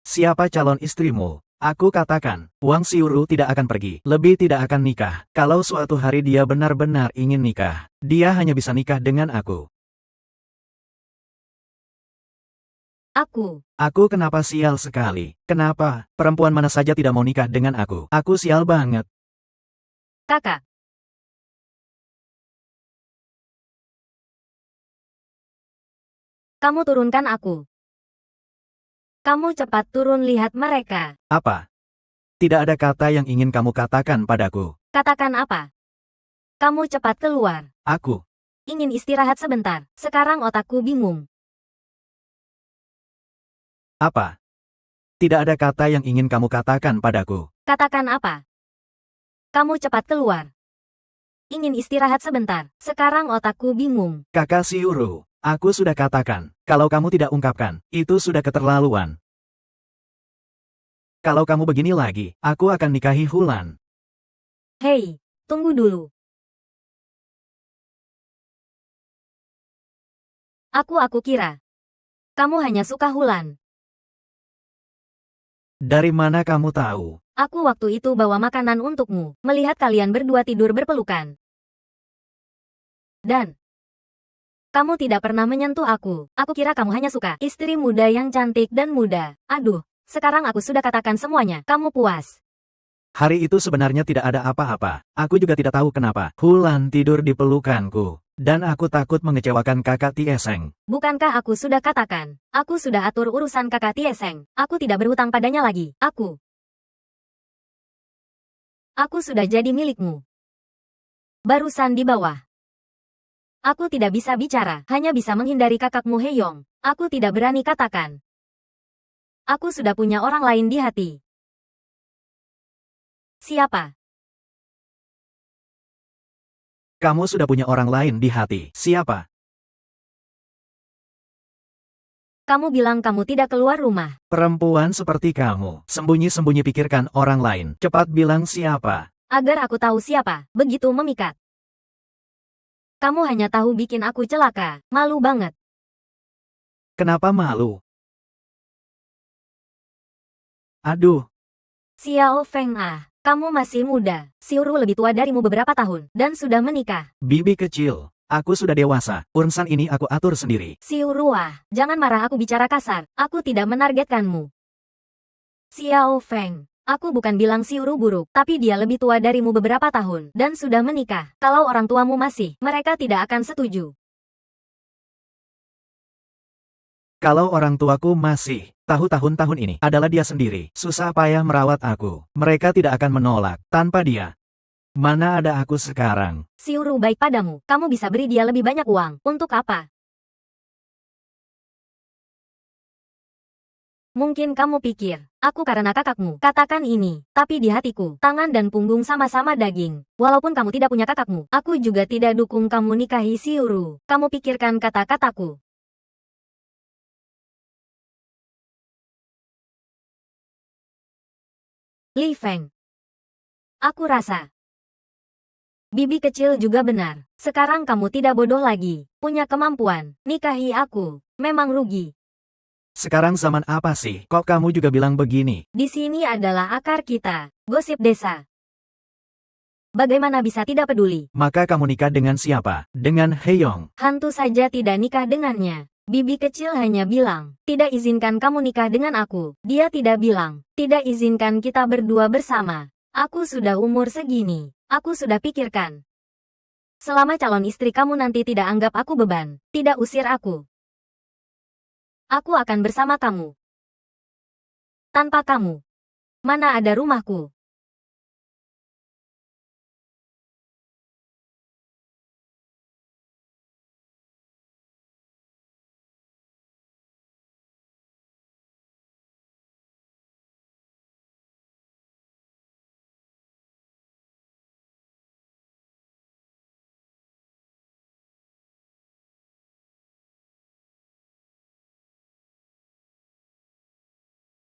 Siapa calon istrimu? Aku katakan, Wang Xiuru tidak akan pergi, lebih tidak akan nikah. Kalau suatu hari dia benar-benar ingin nikah, dia hanya bisa nikah dengan aku. Aku kenapa sial sekali? Kenapa? Perempuan mana saja tidak mau nikah dengan aku? Aku sial banget. Kakak. Kamu turunkan aku. Kamu cepat turun lihat mereka. Apa? Tidak ada kata yang ingin kamu katakan padaku. Katakan apa? Kamu cepat keluar. Aku. Ingin istirahat sebentar. Sekarang otakku bingung. Apa? Tidak ada kata yang ingin kamu katakan padaku. Katakan apa? Kamu cepat keluar. Ingin istirahat sebentar. Sekarang otakku bingung. Kakak Siuru. Aku sudah katakan, kalau kamu tidak ungkapkan, itu sudah keterlaluan. Kalau kamu begini lagi, aku akan nikahi Hulan. Hei, tunggu dulu. Aku kira. Kamu hanya suka Hulan. Dari mana kamu tahu? Aku waktu itu bawa makanan untukmu, melihat kalian berdua tidur berpelukan. Dan kamu tidak pernah menyentuh aku. Aku kira kamu hanya suka istri muda yang cantik dan muda. Aduh, sekarang aku sudah katakan semuanya. Kamu puas. Hari itu sebenarnya tidak ada apa-apa. Aku juga tidak tahu kenapa. Hulan tidur di pelukanku. Dan aku takut mengecewakan kakak Tieseng. Bukankah aku sudah katakan? Aku sudah atur urusan kakak Tieseng. Aku tidak berhutang padanya lagi. Aku sudah jadi milikmu. Barusan di bawah. Aku tidak bisa bicara, hanya bisa menghindari kakakmu Heyong. Aku tidak berani katakan. Aku sudah punya orang lain di hati. Siapa? Kamu sudah punya orang lain di hati. Siapa? Kamu bilang kamu tidak keluar rumah. Perempuan seperti kamu, sembunyi-sembunyi pikirkan orang lain. Cepat bilang siapa. Agar aku tahu siapa, begitu memikat. Kamu hanya tahu bikin aku celaka. Malu banget. Kenapa malu? Aduh, Xiao Feng kamu masih muda. Xiuru lebih tua darimu beberapa tahun, dan sudah menikah. bibi kecil. Aku sudah dewasa, urusan ini aku atur sendiri. Xiuru jangan marah aku bicara kasar. Aku tidak menargetkanmu. Xiao Feng, aku bukan bilang Xiuru buruk, tapi dia lebih tua darimu beberapa tahun, dan sudah menikah. Kalau orang tuamu masih, mereka tidak akan setuju. Kalau orang tuaku masih, tahu tahun-tahun ini adalah dia sendiri. Susah payah merawat aku. Mereka tidak akan menolak. Tanpa dia, mana ada aku sekarang? Xiuru baik padamu, kamu bisa beri dia lebih banyak uang. Untuk apa? Mungkin kamu pikir, aku karena kakakmu. Katakan ini, tapi di hatiku, tangan dan punggung sama-sama daging. Walaupun kamu tidak punya kakakmu, aku juga tidak dukung kamu nikahi Xiuru. Kamu pikirkan kata-kataku. Li Feng. Aku rasa bibi kecil juga benar. Sekarang kamu tidak bodoh lagi. Punya kemampuan. Nikahi aku. Memang rugi. Sekarang zaman apa sih? Kok kamu juga bilang begini? Di sini adalah akar kita. Gosip desa. Bagaimana bisa tidak peduli? Maka kamu nikah dengan siapa? Dengan Heyong. Hantu saja tidak nikah dengannya. Bibi kecil hanya bilang, tidak izinkan kamu nikah dengan aku. Dia tidak bilang, tidak izinkan kita berdua bersama. Aku sudah umur segini. Aku sudah pikirkan. Selama calon istri kamu nanti tidak anggap aku beban, tidak usir aku. Aku akan bersama kamu. Tanpa kamu, mana ada rumahku?